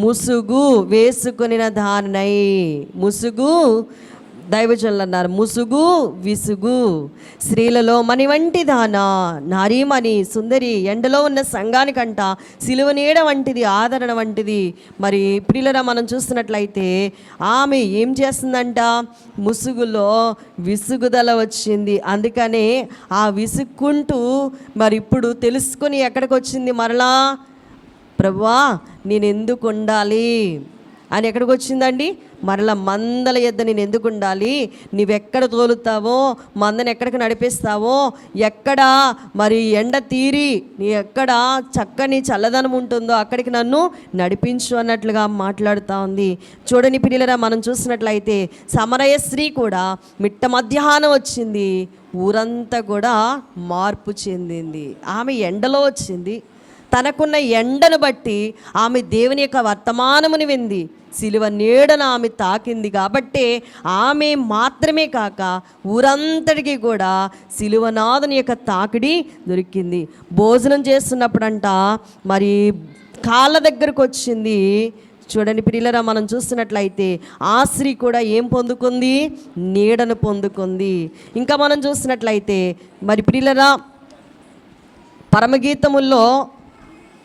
S1: ముసుగు వేసుకొనిన దానై. ముసుగు, దైవజనులు అన్నారు, ముసుగు విసుగు స్త్రీలలో మని వంటి దానా, నారీమణి సుందరి, ఎండలో ఉన్న సంఘానికంట సిలువ నీడ వంటిది, ఆదరణ వంటిది. మరి ప్రియులరా, మనం చూస్తున్నట్లయితే ఆమె ఏం చేస్తుందంట? ముసుగులో విసుగుదల వచ్చింది. అందుకనే ఆ విసుక్కుంటూ మరి ఇప్పుడు తెలుసుకొని ఎక్కడికి వచ్చింది? మరలా ప్రభువా నేను ఎందుకు ఉండాలి అని ఎక్కడికి వచ్చిందండి? మరలా మందల యొద్ద నేను ఎందుకు ఉండాలి? నీవెక్కడ తోలుతావో, మందని ఎక్కడికి నడిపిస్తావో, ఎక్కడ మరి ఎండ తీరి నీ ఎక్కడ చక్కని చల్లదనం ఉంటుందో అక్కడికి నన్ను నడిపించు అన్నట్లుగా మాట్లాడుతూ ఉంది. చూడని పిల్లరా, మనం చూసినట్లయితే సమరయ స్త్రీ కూడా మిట్ట మధ్యాహ్నం వచ్చింది. ఊరంతా కూడా మార్పు చెందింది. ఆమె ఎండలో వచ్చింది. తనకున్న ఎండను బట్టి ఆమె దేవుని యొక్క వర్తమానముని వింది. సిలువ నీడను ఆమె తాకింది కాబట్టి ఆమె మాత్రమే కాక ఊరంతటికి కూడా సిలువనాథుని యొక్క తాకిడి దొరికింది. భోజనం చేస్తున్నప్పుడంట మరి కాళ్ళ దగ్గరకు వచ్చింది. చూడండి ప్రియులరా, మనం చూస్తున్నట్లయితే ఆ స్త్రీ కూడా ఏం పొందుకుంది? నీడను పొందుకుంది. ఇంకా మనం చూస్తున్నట్లయితే మరి ప్రియులరా, పరమగీతముల్లో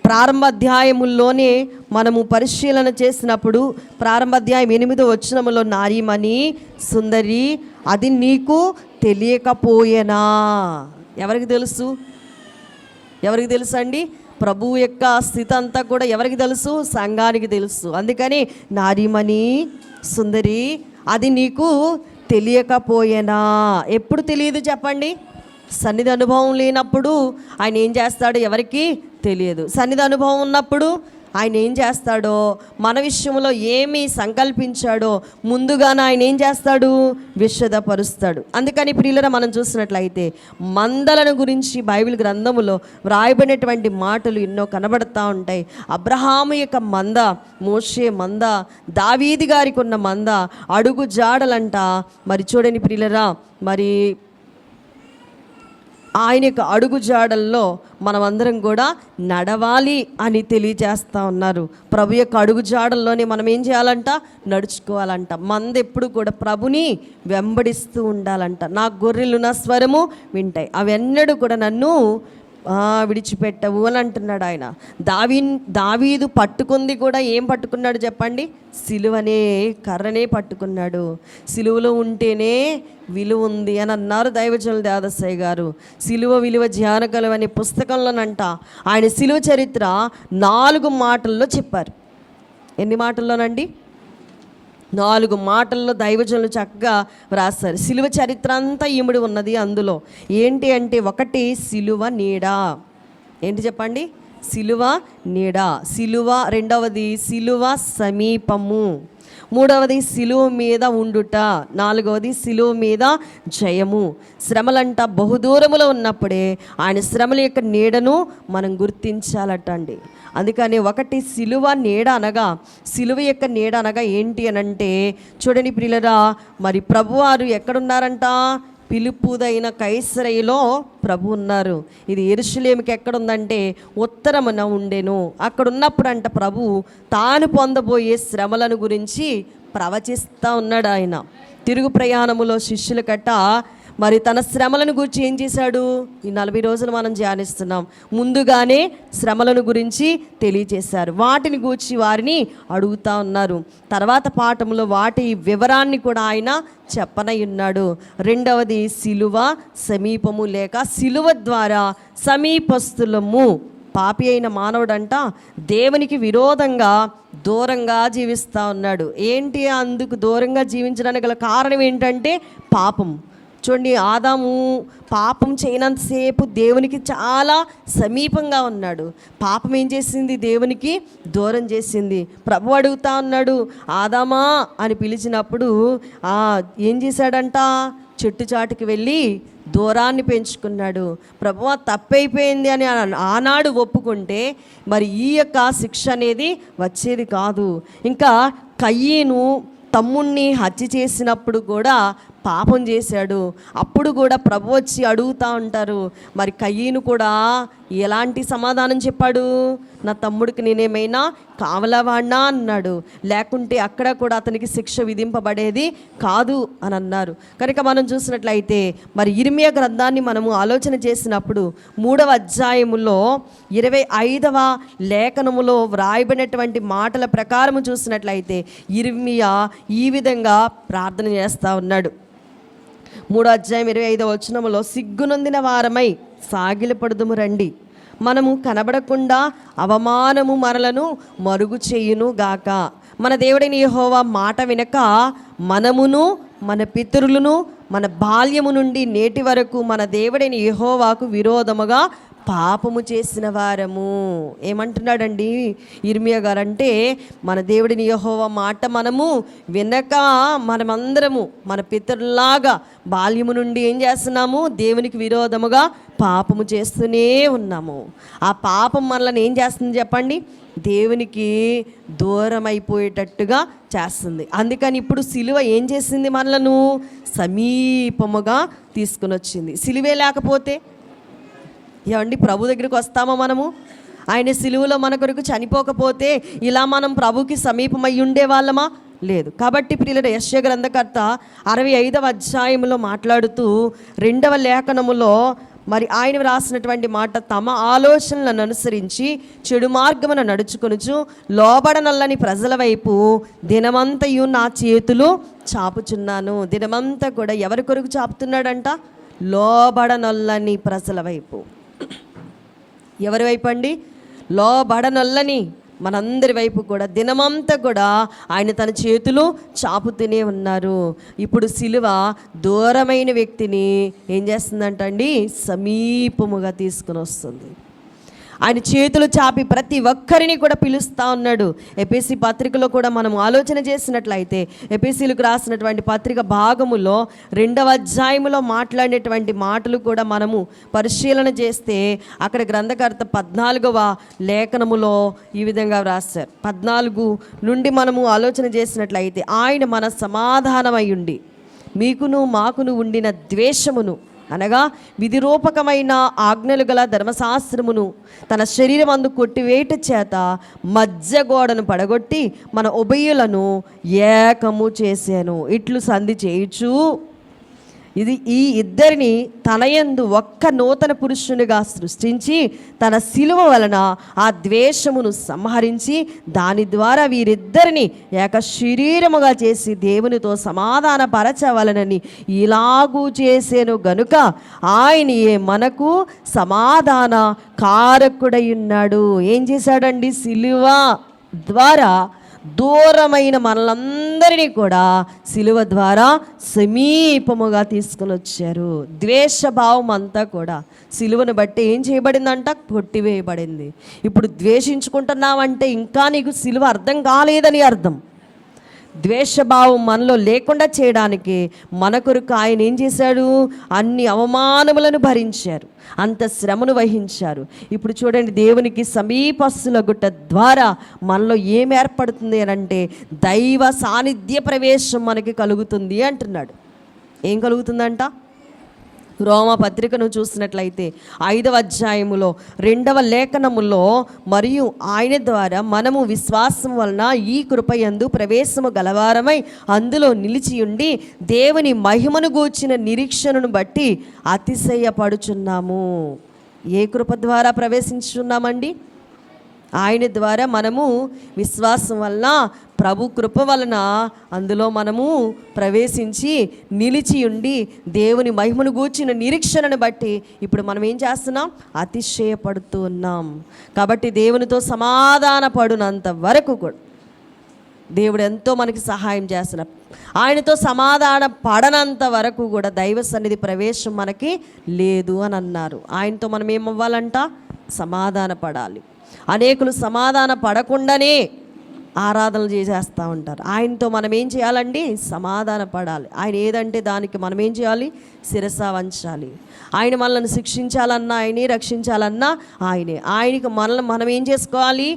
S1: ప్రారంభ అధ్యాయముల్లోనే మనము పరిశీలన చేసినప్పుడు ప్రారంభ అధ్యాయం 8వ వచనములో నారీమణి సుందరి అది నీకు తెలియకపోయేనా? ఎవరికి తెలుసు? ఎవరికి తెలుసు అండి? ప్రభువు యొక్క స్థితి అంతా కూడా ఎవరికి తెలుసు? సంఘానికి తెలుసు. అందుకని నారీమణి సుందరి అది నీకు తెలియకపోయేనా? ఎప్పుడు తెలియదు చెప్పండి? సన్నిధి అనుభవం లేనప్పుడు ఆయన ఏం చేస్తాడో ఎవరికి తెలియదు. సన్నిధి అనుభవం ఉన్నప్పుడు ఆయన ఏం చేస్తాడో, మన విషయంలో ఏమి సంకల్పించాడో ముందుగానే ఆయన ఏం చేస్తాడు? విశదపరుస్తాడు. అందుకని ప్రియులరా, మనం చూసినట్లయితే మందలను గురించి బైబిల్ గ్రంథములో వ్రాయబడినటువంటి మాటలు ఎన్నో కనబడతా ఉంటాయి. అబ్రహాము యొక్క మంద, మోషే మంద, దావీదు గారికి ఉన్న మంద, అడుగు జాడలంట. మరి చూడని ప్రియులరా, మరి ఆయన యొక్క అడుగు జాడల్లో మనమందరం కూడా నడవాలి అని తెలియజేస్తూ ఉన్నారు. ప్రభు యొక్క అడుగు జాడల్లోనే మనం ఏం చేయాలంట? నడుచుకోవాలంట. మంద ఎప్పుడు కూడా ప్రభుని వెంబడిస్తూ ఉండాలంట. నా గొర్రెలు నా స్వరము వింటాయి, అవెన్నడూ కూడా నన్ను విడిచిపెట్టవు అని అంటున్నాడు ఆయన. దావీదు పట్టుకుంది కూడా ఏం పట్టుకున్నాడు చెప్పండి? సిలువనే, కర్రనే పట్టుకున్నాడు. సిలువలో ఉంటేనే విలువ ఉంది అని అన్నారు దైవజనులు దేవదసాయి గారు. సిలువ విలువ ధ్యానకలం అనే పుస్తకంలోనంట ఆయన సిలువ చరిత్ర 4 మాటల్లో చెప్పారు. ఎన్ని మాటల్లోనండి? 4 మాటల్లో దైవజనులు చక్కగా వ్రాస్తారు. సిలువ చరిత్ర అంతా ఇమిడి ఉన్నది అందులో. ఏంటి అంటే, 1 సిలువ నీడ. ఏంటి చెప్పండి? సిలువ నీడ. సిలువ. 2వది సిలువ సమీపము. 3వది సిలువ మీద ఉండుట. 4వది సిలువ మీద జయము. శ్రమలంట బహుదూరములో ఉన్నప్పుడే ఆయన శ్రమల యొక్క నీడను మనం గుర్తించాలట అండి. అందుకని 1 సిలువ నీడ అనగా, సిలువ యొక్క నీడ అనగా ఏంటి అని అంటే, చూడండి ప్రియులరా, మరి ప్రభువారు ఎక్కడున్నారంట? పిలుపుదైన కైసరయలో ప్రభు ఉన్నారు. ఇది యెరూషలేముకి ఎక్కడుందంటే ఉత్తరమున ఉండెను. అక్కడ ఉన్నప్పుడు అంట ప్రభు తాను పొందబోయే శ్రమలను గురించి ప్రవచిస్తూ ఉన్నాడు. ఆయన తిరుగు ప్రయాణములో శిష్యుల కట్ట మరి తన శ్రమలను గురించి ఏం చేశాడు? ఈ 40 రోజులు మనం ధ్యానిస్తున్నాం. ముందుగానే శ్రమలను గురించి తెలియచేశారు. వాటిని గూర్చి వారిని అడుగుతూ ఉన్నారు. తర్వాత పాఠంలో వాటి వివరాన్ని కూడా ఆయన చెప్పనై ఉన్నాడు. 2వది సిలువ సమీపము, లేక సిలువ ద్వారా సమీపస్తులము. పాపి అయిన మానవుడంట దేవునికి విరోధంగా దూరంగా జీవిస్తూ ఉన్నాడు. ఏంటి అందుకు దూరంగా జీవించడానికి గల కారణం ఏంటంటే పాపం. చూడండి, ఆదాము పాపం చేయనంతసేపు దేవునికి చాలా సమీపంగా ఉన్నాడు. పాపం ఏం చేసింది? దేవునికి దూరం చేసింది. ప్రభు అడుగుతా ఉన్నాడు, ఆదామా అని పిలిచినప్పుడు ఏం చేశాడంట? చెట్టు చాటుకి వెళ్ళి దూరాన్ని పెంచుకున్నాడు. ప్రభువా తప్పైపోయింది అని ఆనాడు ఒప్పుకుంటే మరి ఈ యొక్క శిక్ష అనేది వచ్చేది కాదు. ఇంకా కయ్యను తమ్ముణ్ణి హత్య చేసినప్పుడు కూడా పాపం చేశాడు. అప్పుడు కూడా ప్రభు వచ్చి అడుగుతూ ఉంటారు. మరి కయ్యను కూడా ఎలాంటి సమాధానం చెప్పాడు? నా తమ్ముడికి నేనేమైనా కావలవాడినా అన్నాడు. లేకుంటే అక్కడ కూడా అతనికి శిక్ష విధింపబడేది కాదు అని అన్నారు. కనుక మనం చూసినట్లయితే మరి ఇర్మియా గ్రంథాన్ని మనము ఆలోచన చేసినప్పుడు 3వ అధ్యాయములో 25వ లేఖనములో వ్రాయబడినటువంటి మాటల ప్రకారము చూసినట్లయితే ఇర్మియా ఈ విధంగా ప్రార్థన చేస్తూ ఉన్నాడు. 3వ అధ్యాయం 25వ వచనములో, సిగ్గునొందిన వారమై సాగిలపడుదుము రండి, మనము కనబడకుండా అవమానము మనలను మరుగు చేయును గాక. మన దేవుడైన యెహోవా మాట వినక మనమును మన పితరులను మన బాల్యము నుండి నేటి వరకు మన దేవుడైన యెహోవాకు విరోధముగా పాపము చేసిన వారము. ఏమంటున్నాడండి ఇర్మియా గారు అంటే, మన దేవుడిని యెహోవా మాట మనము వినక మనమందరము మన పితరులాగా బాల్యము నుండి ఏం చేస్తున్నాము? దేవునికి విరోధముగా పాపము చేస్తూనే ఉన్నాము. ఆ పాపం మనల్ని ఏం చేస్తుంది చెప్పండి? దేవునికి దూరం అయిపోయేటట్టుగా చేస్తుంది. అందుకని ఇప్పుడు సిలువ ఏం చేసింది? మనలను సమీపముగా తీసుకుని వచ్చింది. సిలువే లేకపోతే ఏమండి ప్రభు దగ్గరికి వస్తామా మనము? ఆయన సిలువలో మన కొరకు చనిపోకపోతే ఇలా మనం ప్రభుకి సమీపమై ఉండే వాళ్ళమా? లేదు. కాబట్టి ప్రియుల యెషయా గ్రంథకర్త 65వ అధ్యాయంలో మాట్లాడుతూ 2వ లేఖనములో మరి ఆయన రాసినటువంటి మాట, తమ ఆలోచనలను అనుసరించి చెడు మార్గమున నడుచుకొనుచు లోబడనల్లని ప్రజల వైపు దినమంతయు నా చేతులు చాపుచున్నాను. దినమంతా కూడా ఎవరి కొరకు చాపుతున్నాడంట? లోబడనొల్లని ప్రజల వైపు. ఎవరి వైపు అండి? లోబడనొల్లని మనందరి వైపు కూడా దినమంతా కూడా ఆయన తన చేతులు చాపుతూనే ఉన్నారు. ఇప్పుడు సిలువ దూరమైన వ్యక్తిని ఏం చేస్తుందంటండి? సమీపముగా తీసుకుని వస్తుంది. ఆయన చేతులు చాపి ప్రతి ఒక్కరిని కూడా పిలుస్తూ ఉన్నాడు. ఎఫెసీ పత్రికలో కూడా మనం ఆలోచన చేసినట్లయితే ఎఫెసీలకు రాసినటువంటి పత్రిక భాగములో 2వ అధ్యాయములో మాట్లాడినటువంటి మాటలు కూడా మనము పరిశీలన చేస్తే అక్కడ గ్రంథకర్త 14వ లేఖనములో ఈ విధంగా వ్రాస్తారు. 14 నుండి మనము ఆలోచన చేసినట్లయితే, ఆయన మన సమాధానమై ఉండి మీకును మాకును ఉండిన ద్వేషమును అనగా విధిరూపకమైన ఆజ్ఞలు గల ధర్మశాస్త్రమును తన శరీరం అందు కొట్టివేట చేత మధ్య గోడను పడగొట్టి మన ఉభయులను ఏకము చేశాను. ఇట్లు సంధి చేయుచు ఈ ఇద్దరిని తన యందు ఒక్క నూతన పురుషునిగా సృష్టించి తన శిలువ వలన ఆ ద్వేషమును సంహరించి దాని ద్వారా వీరిద్దరిని ఏక శరీరముగా చేసి దేవునితో సమాధాన పరచవలనని ఇలాగూ చేసేను గనుక ఆయనయే మనకు సమాధాన కారకుడై ఉన్నాడు. ఏం చేశాడండి? శిలువ ద్వారా దూరమైన మనలందరినీ కూడా శిలువ ద్వారా సమీపముగా తీసుకుని వచ్చారు. ద్వేషభావం అంతా కూడా శిలువను బట్టి ఏం చేయబడిందంట? కొట్టివేయబడింది. ఇప్పుడు ద్వేషించుకుంటున్నావంటే ఇంకా నీకు శిలువ అర్థం కాలేదని అర్థం. ద్వేషభావం మనలో లేకుండా చేయడానికి మన కొరకు ఆయన ఏం చేశాడు? అన్ని అవమానములను భరించారు, అంత శ్రమను వహించారు. ఇప్పుడు చూడండి, దేవునికి సమీపస్తులగుట ద్వారా మనలో ఏం ఏర్పడుతుంది అని అంటే దైవ సాన్నిధ్య ప్రవేశం మనకి కలుగుతుంది అంటున్నాడు. ఏం కలుగుతుందంట? రోమా పత్రికను చూసినట్లయితే 5వ అధ్యాయములో 2వ లేఖనములో, మరియు ఆయన ద్వారా మనము విశ్వాసం వలన ఈ కృపయందు ప్రవేశము గలవారమై అందులో నిలిచియుండి దేవుని మహిమను గూర్చిన నిరీక్షణను బట్టి అతిశయపడుచున్నాము. ఏ కృప ద్వారా ప్రవేశించున్నామండి? ఆయన ద్వారా మనము విశ్వాసం వలన, ప్రభు కృప వలన అందులో మనము ప్రవేశించి నిలిచి ఉండి దేవుని మహిమను గూర్చిన నిరీక్షణను బట్టి ఇప్పుడు మనం ఏం చేస్తున్నాం? అతిశయపడుతూ ఉన్నాం. కాబట్టి దేవునితో సమాధాన పడునంత వరకు కూడా దేవుడు ఎంతో మనకి సహాయం చేస్తున్నారు. ఆయనతో సమాధాన పడనంత వరకు కూడా దైవ సన్నిధి ప్రవేశం మనకి లేదు అని అన్నారు. ఆయనతో మనం ఏమవ్వాలంట? సమాధాన పడాలి. అనేకులు సమాధాన పడకుండానే ఆరాధనలు చేసేస్తూ ఉంటారు. ఆయనతో మనం ఏం చేయాలండి? సమాధాన పడాలి. ఆయన ఏదంటే దానికి మనం ఏం చేయాలి? శిరస వంచాలి. ఆయన మనల్ని శిక్షించాలన్నా ఆయనే, రక్షించాలన్నా ఆయనే. ఆయనకి మనల్ని మనం ఏం చేసుకోవాలి?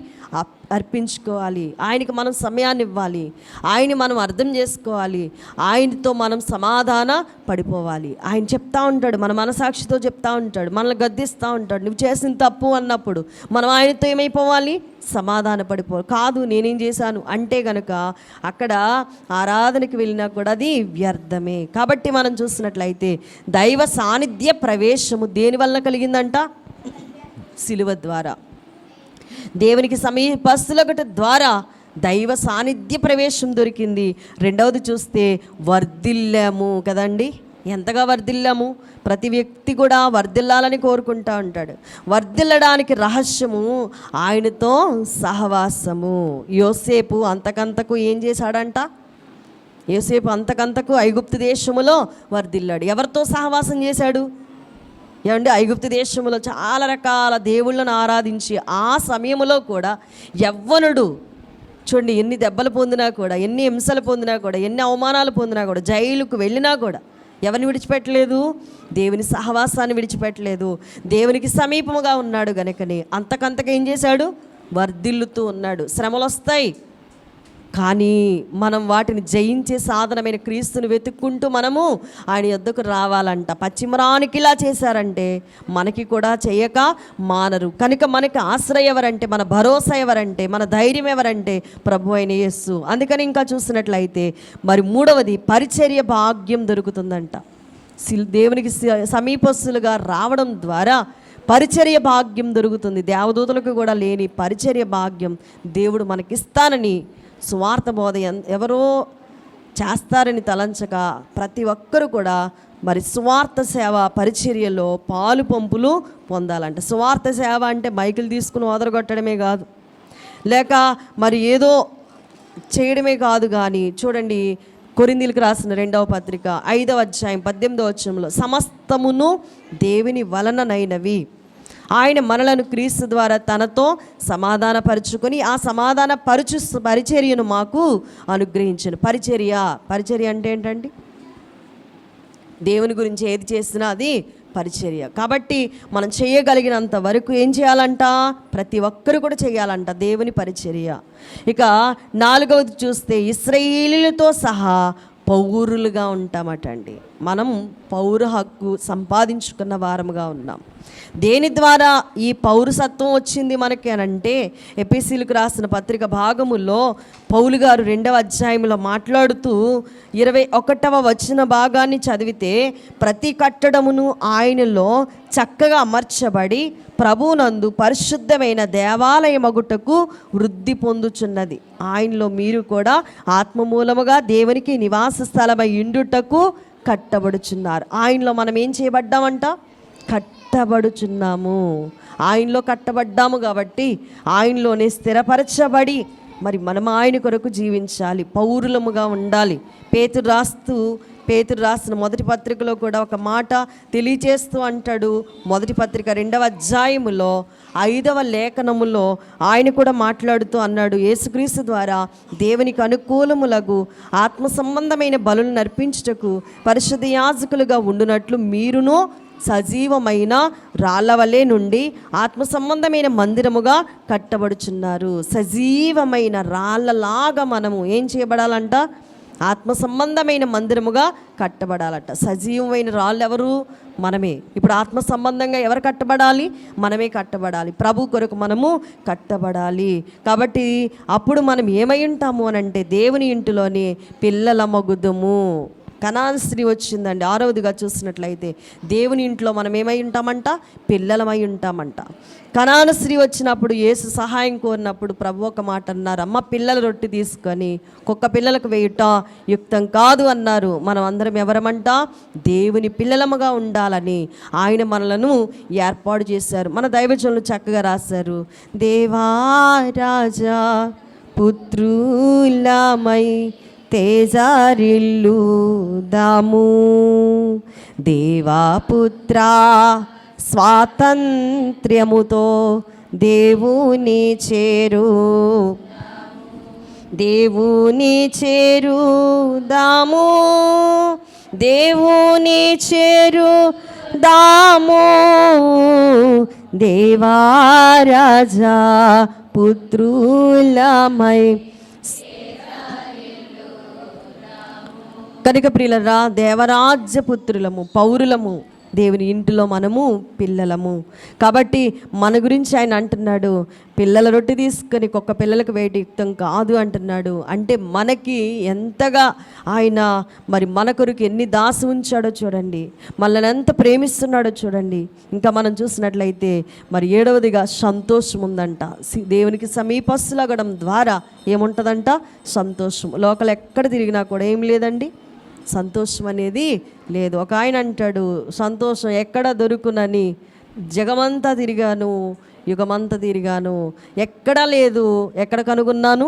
S1: అర్పించుకోవాలి. ఆయనకి మనం సమయాన్ని ఇవ్వాలి. ఆయన్ని మనం అర్థం చేసుకోవాలి. ఆయనతో మనం సమాధాన పడిపోవాలి. ఆయన చెప్తా ఉంటాడు, మన మనసాక్షితో చెప్తా ఉంటాడు, మనల్ని గద్దిస్తూ ఉంటాడు. నువ్వు చేసిన తప్పు అన్నప్పుడు మనం ఆయనతో ఏమైపోవాలి? సమాధాన పడిపో. కాదు నేనేం చేశాను అంటే గనుక అక్కడ ఆరాధనకి వెళ్ళినా కూడా అది వ్యర్థమే. కాబట్టి మనం చూసినట్లయితే దైవ సాన్నిధ్య ప్రవేశము దేని వల్ల కలిగిందంట? శిలువ ద్వారా. దేవునికి సమీపస్తులగట ద్వారా దైవ సాన్నిధ్య ప్రవేశం దొరికింది. రెండవది చూస్తే వర్ధిల్లాము కదండి. ఎంతగా వర్ధిల్లాము? ప్రతి వ్యక్తి కూడా వర్ధిల్లాలని కోరుకుంటూ ఉంటాడు. వర్ధిల్లడానికి రహస్యము ఆయనతో సహవాసము. యోసేపు అంతకంతకు ఏం చేశాడంట? యోసేపు అంతకంతకు ఐగుప్తు దేశములో వర్ధిల్లాడు. ఎవరితో సహవాసం చేశాడు? ఏమండి, ఐగుప్తు దేశంలో చాలా రకాల దేవుళ్ళను ఆరాధించి ఆ సమయంలో కూడా యవ్వనుడు చూడండి, ఎన్ని దెబ్బలు పొందినా కూడా, ఎన్ని హింసలు పొందినా కూడా, ఎన్ని అవమానాలు పొందినా కూడా, జైలుకు వెళ్ళినా కూడా ఎవరిని విడిచిపెట్టలేదు? దేవుని సహవాసాన్ని విడిచిపెట్టలేదు. దేవునికి సమీపముగా ఉన్నాడు గనుకనే అంతకంతకు ఏం చేశాడు? వర్ధిల్లుతూ ఉన్నాడు. శ్రమలు వస్తాయి, కానీ మనం వాటిని జయించే సాధనమైన క్రీస్తుని వెతుక్కుంటూ మనము ఆయన యొద్దకు రావాలంట. పశ్చిమరానికి ఇలా చేశారంటే మనకి కూడా చేయక మానరు. కనుక మనకి ఆశ్రయం ఎవరంటే, మన భరోసా ఎవరంటే, మన ధైర్యం ఎవరంటే ప్రభు అయిన యేసు. అందుకని ఇంకా చూసినట్లయితే మరి మూడవది పరిచర్య భాగ్యం దొరుకుతుందంట. దేవునికి సమీపస్తులుగా రావడం ద్వారా పరిచర్య భాగ్యం దొరుకుతుంది. దేవదూతలకు కూడా లేని పరిచర్య భాగ్యం దేవుడు మనకిస్తానని సువార్త బోధ ఎవరో చేస్తారని తలంచక ప్రతి ఒక్కరు కూడా మరి సువార్త సేవ పరిచర్యలో పాలు పంపులు పొందాలంట. సువార్త సేవ అంటే మైకులు తీసుకుని ఓదరగొట్టడమే కాదు, లేక మరి ఏదో చేయడమే కాదు. కానీ చూడండి, కొరింథీయులకు రాసిన 2వ పత్రిక 5వ అధ్యాయం 18వ వచనంలో సమస్తమును దేవుని వలననైనవి, ఆయన మనలను క్రీస్తు ద్వారా తనతో సమాధానపరుచుకొని ఆ సమాధాన పరిచర్యను మాకు అనుగ్రహించను. పరిచర్య అంటే ఏంటండి? దేవుని గురించి ఏది చేసినా అది పరిచర్య. కాబట్టి మనం చేయగలిగినంత వరకు ఏం చేయాలంట? ప్రతి ఒక్కరు కూడా చేయాలంట దేవుని పరిచర్య. ఇక 4వది చూస్తే ఇశ్రాయేలీయులతో సహా పౌరులుగా ఉంటామట అండి. మనం పౌర హక్కు సంపాదించుకున్న వారముగా ఉన్నాం. దేని ద్వారా ఈ పౌరసత్వం వచ్చింది మనకి అని అంటే, ఎపిసీలకు రాసిన పత్రిక భాగములో పౌలు గారు 2వ అధ్యాయంలో మాట్లాడుతూ 21వ వచన భాగాన్ని చదివితే, ప్రతి కట్టడమును ఆయనలో చక్కగా అమర్చబడి ప్రభువునందు పరిశుద్ధమైన దేవాలయమగుటకు వృద్ధి పొందుచున్నది. ఆయనలో మీరు కూడా ఆత్మ మూలముగా దేవునికి నివాస స్థలమై ఇండుటకు కట్టబడుచున్నారు. ఆయనలో మనం ఏం చేయబడ్డామంట? కట్టబడుచున్నాము. ఆయనలో కట్టబడ్డాము కాబట్టి ఆయనలోనే స్థిరపరచబడి మరి మనం ఆయన కొరకు జీవించాలి, పౌరులముగా ఉండాలి. పేతురు రాసిన మొదటి పత్రికలో కూడా ఒక మాట తెలియచేస్తూ అంటాడు. మొదటి పత్రిక 2వ అధ్యాయములో 5వ లేఖనములో ఆయన కూడా మాట్లాడుతూ అన్నాడు, యేసుక్రీస్తు ద్వారా దేవునికి అనుకూలములగు ఆత్మ సంబంధమైన బలులను నర్పించుటకు పరిశుద్ధ యాజకులుగా ఉండునట్లు మీరును సజీవమైన రాళ్ళవలే నుండి ఆత్మ సంబంధమైన మందిరముగా కట్టబడుచున్నారు. సజీవమైన రాళ్ళలాగా మనము ఏం చేయబడాలంట? ఆత్మ సంబంధమైన మందిరముగా కట్టబడాలట. సజీవమైన రాళ్ళు ఎవరు? మనమే. ఇప్పుడు ఆత్మ సంబంధంగా ఎవరు కట్టబడాలి? మనమే కట్టబడాలి. ప్రభు కొరకు మనము కట్టబడాలి. కాబట్టి అప్పుడు మనం ఏమై ఉంటాము అని అంటే, దేవుని ఇంటిలోని పిల్లలమగుదుము. కనాను స్త్రీ వచ్చిందండి. 6వదిగా చూసినట్లయితే దేవుని ఇంట్లో మనం ఏమై ఉంటామంట? పిల్లలమై ఉంటామంట. కనాను స్త్రీ వచ్చినప్పుడు యేసు సహాయం కోరినప్పుడు ప్రభు ఒక మాట అన్నారు, అమ్మ పిల్లల రొట్టె తీసుకొని కుక్క పిల్లలకు వేయుట యుక్తం కాదు అన్నారు. మనం అందరం ఎవరమంట? దేవుని పిల్లలముగా ఉండాలని ఆయన మనలను ఏర్పాటు చేశారు. మన దైవజనులు చక్కగా రాశారు, దేవా రాజా పుత్రులమై తేజారిల్లు దాము, దేవాపుత్ర స్వాతంత్ర్యముతో దేవుని చేరుదాము, దేవుని చేరుదాము, దేవారాజా పుత్రులమై. కనుక ప్రియులరా, దేవరాజ్య పుత్రులము, పౌరులము, దేవుని ఇంటిలో మనము పిల్లలము. కాబట్టి మన గురించి ఆయన అంటున్నాడు, పిల్లల రొట్టె తీసుకొని కుక్క పిల్లలకు వేయటం యుక్తం కాదు అంటున్నాడు. అంటే మనకి ఎంతగా ఆయన మరి మన కొరకు ఎన్ని దాసి ఉంచాడో చూడండి, మనల్ని ఎంత ప్రేమిస్తున్నాడో చూడండి. ఇంకా మనం చూసినట్లయితే మరి 7వదిగా సంతోషం ఉందంట. దేవునికి సమీపస్తులగడం ద్వారా ఏముంటుందంట? సంతోషం. లోకల్ ఎక్కడ తిరిగినా కూడా ఏం లేదండి, సంతోషం అనేది లేదు. ఒక ఆయన అంటాడు, సంతోషం ఎక్కడ దొరుకునని జగమంతా తిరిగాను, యుగమంతా తిరిగాను, ఎక్కడా లేదు, ఎక్కడ కనుగొన్నాను?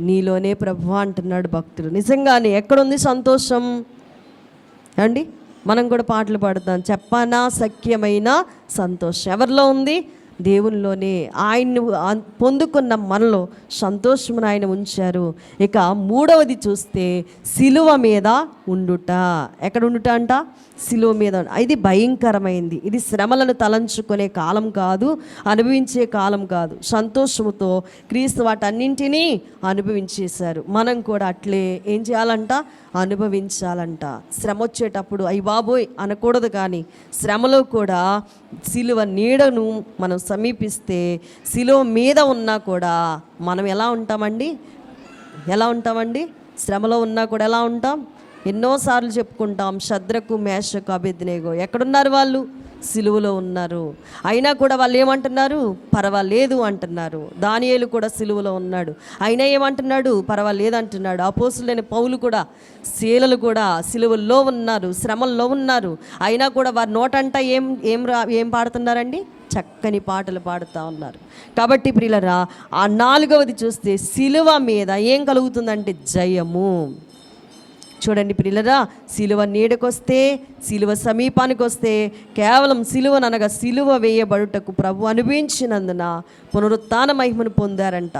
S1: నీలోనే ప్రభు అంటున్నాడు భక్తుడు. నిజంగానే ఎక్కడుంది సంతోషం అండి? మనం కూడా పాటలు పాడుతాం, చెప్పనా సఖ్యమైన సంతోషం ఎవరిలో ఉంది? దేవునిలోనే. ఆయన్ని పొందుకున్న మనలో సంతోషమును ఆయన ఉంచారు. ఇక 3వది చూస్తే సిలువ మీద ఉండుట. ఎక్కడ ఉండుట అంట? సిలువ మీద. ఇది భయంకరమైంది. ఇది శ్రమలను తలంచుకునే కాలం కాదు, అనుభవించే కాలం కాదు. సంతోషముతో క్రీస్తు వాటన్నింటినీ అనుభవించేశారు. మనం కూడా అట్లే ఏం చేయాలంట? అనుభవించాలంట. శ్రమ వచ్చేటప్పుడు అయ్య బాబోయ్ అనకూడదు, కానీ శ్రమలో కూడా సిలువ నీడను మనం సమీపిస్తే, సిలువ మీద ఉన్నా కూడా మనం ఎలా ఉంటామండి? శ్రమలో ఉన్నా కూడా ఎలా ఉంటాం? ఎన్నోసార్లు చెప్పుకుంటాం, శద్రకు మేషకు అబేద్నెగో ఎక్కడున్నారు? వాళ్ళు సిలువలో ఉన్నారు. అయినా కూడా వాళ్ళు ఏమంటున్నారు? పర్వాలేదు అంటున్నారు. దానియేలు కూడా సిలువలో ఉన్నాడు, అయినా ఏమంటున్నాడు? పర్వాలేదు అంటున్నాడు. అపోస్తులైన పౌలు కూడా, శీలలు కూడా సిలువల్లో ఉన్నారు, శ్రమల్లో ఉన్నారు. అయినా కూడా వారి నోటంట ఏం పాడుతున్నారండి? చక్కని పాటలు పాడుతూ ఉన్నారు. కాబట్టి ప్రియులరా, ఆ 4వది చూస్తే సిలువ మీద ఏం కలుగుతుందంటే జయము. చూడండి ప్రియులరా, సిలువ నీడకొస్తే, సిలువ సమీపానికి వస్తే, కేవలం సిలువను అనగా సిలువ వేయబడుటకు ప్రభు అనుభవించినందున పునరుత్థాన మహిమను పొందారంట,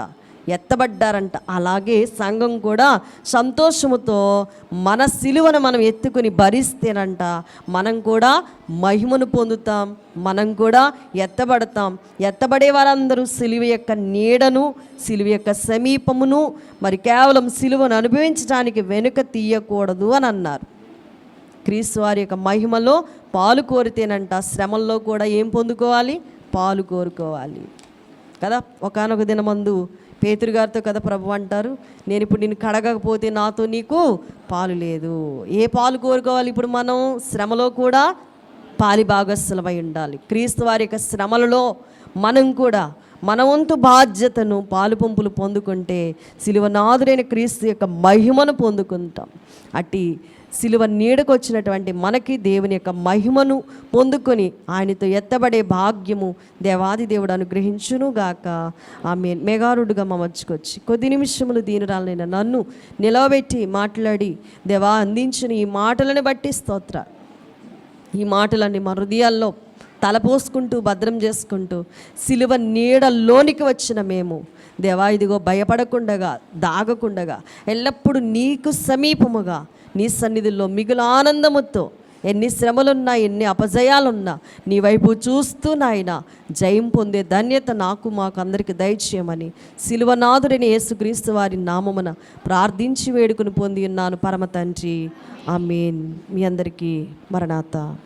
S1: ఎత్తబడ్డారంట. అలాగే సంఘం కూడా సంతోషముతో మన సిలువను మనం ఎత్తుకుని భరిస్తేనంట మనం కూడా మహిమను పొందుతాం, మనం కూడా ఎత్తబడతాం. ఎత్తబడే వారందరూ సిలువ యొక్క నీడను, సిలువ యొక్క సమీపమును, మరి కేవలం సిలువను అనుభవించడానికి వెనుక తీయకూడదు అని అన్నారు. క్రీస్తు వారి యొక్క మహిమలో పాలు కోరితేనంట శ్రమల్లో కూడా ఏం పొందుకోవాలి? పాలు కోరుకోవాలి కదా. ఒకానొక దినమందు పేతురు గారితో కదా ప్రభు అంటారు, నేను ఇప్పుడు నిన్ను కడగకపోతే నాతో నీకు పాలు లేదు. ఏ పాలు కోరుకోవాలి ఇప్పుడు మనం? శ్రమలో కూడా పాలి భాగస్థులమై ఉండాలి. క్రీస్తు వారి యొక్క శ్రమలలో మనం కూడా మన వంతు బాధ్యతను పాలు పంపులు పొందుకుంటే సిలువనాథుడైన క్రీస్తు యొక్క మహిమను పొందుకుంటాం. అట్టి సిలువ నీడకు వచ్చినటువంటి మనకి దేవుని యొక్క మహిమను పొందుకొని ఆయనతో ఎత్తబడే భాగ్యము దేవాది దేవుడు అనుగ్రహించును గాక. ఆమె మెగారుడుగా మా మధ్యకొచ్చి కొద్ది నిమిషములు దీనురాలైన నన్ను నిలవబెట్టి మాట్లాడి దేవా అందించిన ఈ మాటలను బట్టి స్తోత్ర. ఈ మాటలన్నీ మా హృదయాల్లో తలపోసుకుంటూ భద్రం చేసుకుంటూ సిలువ నీడలోనికి వచ్చిన మేము దేవా ఇదిగో భయపడకుండగా దాగకుండగా ఎల్లప్పుడూ నీకు సమీపముగా నీ సన్నిధిలో మిగులు ఆనందముతో ఎన్ని శ్రమలున్నా ఎన్ని అపజయాలున్నా నీ వైపు చూస్తూ నాయన జయం పొందే ధన్యత నాకు మాకు అందరికి దయచేయమని సిలువనాథుడైన యేసుక్రీస్తు వారి నామమున ప్రార్థించి వేడుకుని పొంది ఉన్నాను పరమ తండ్రి. ఆమేన్. మీ అందరికీ మరణాత.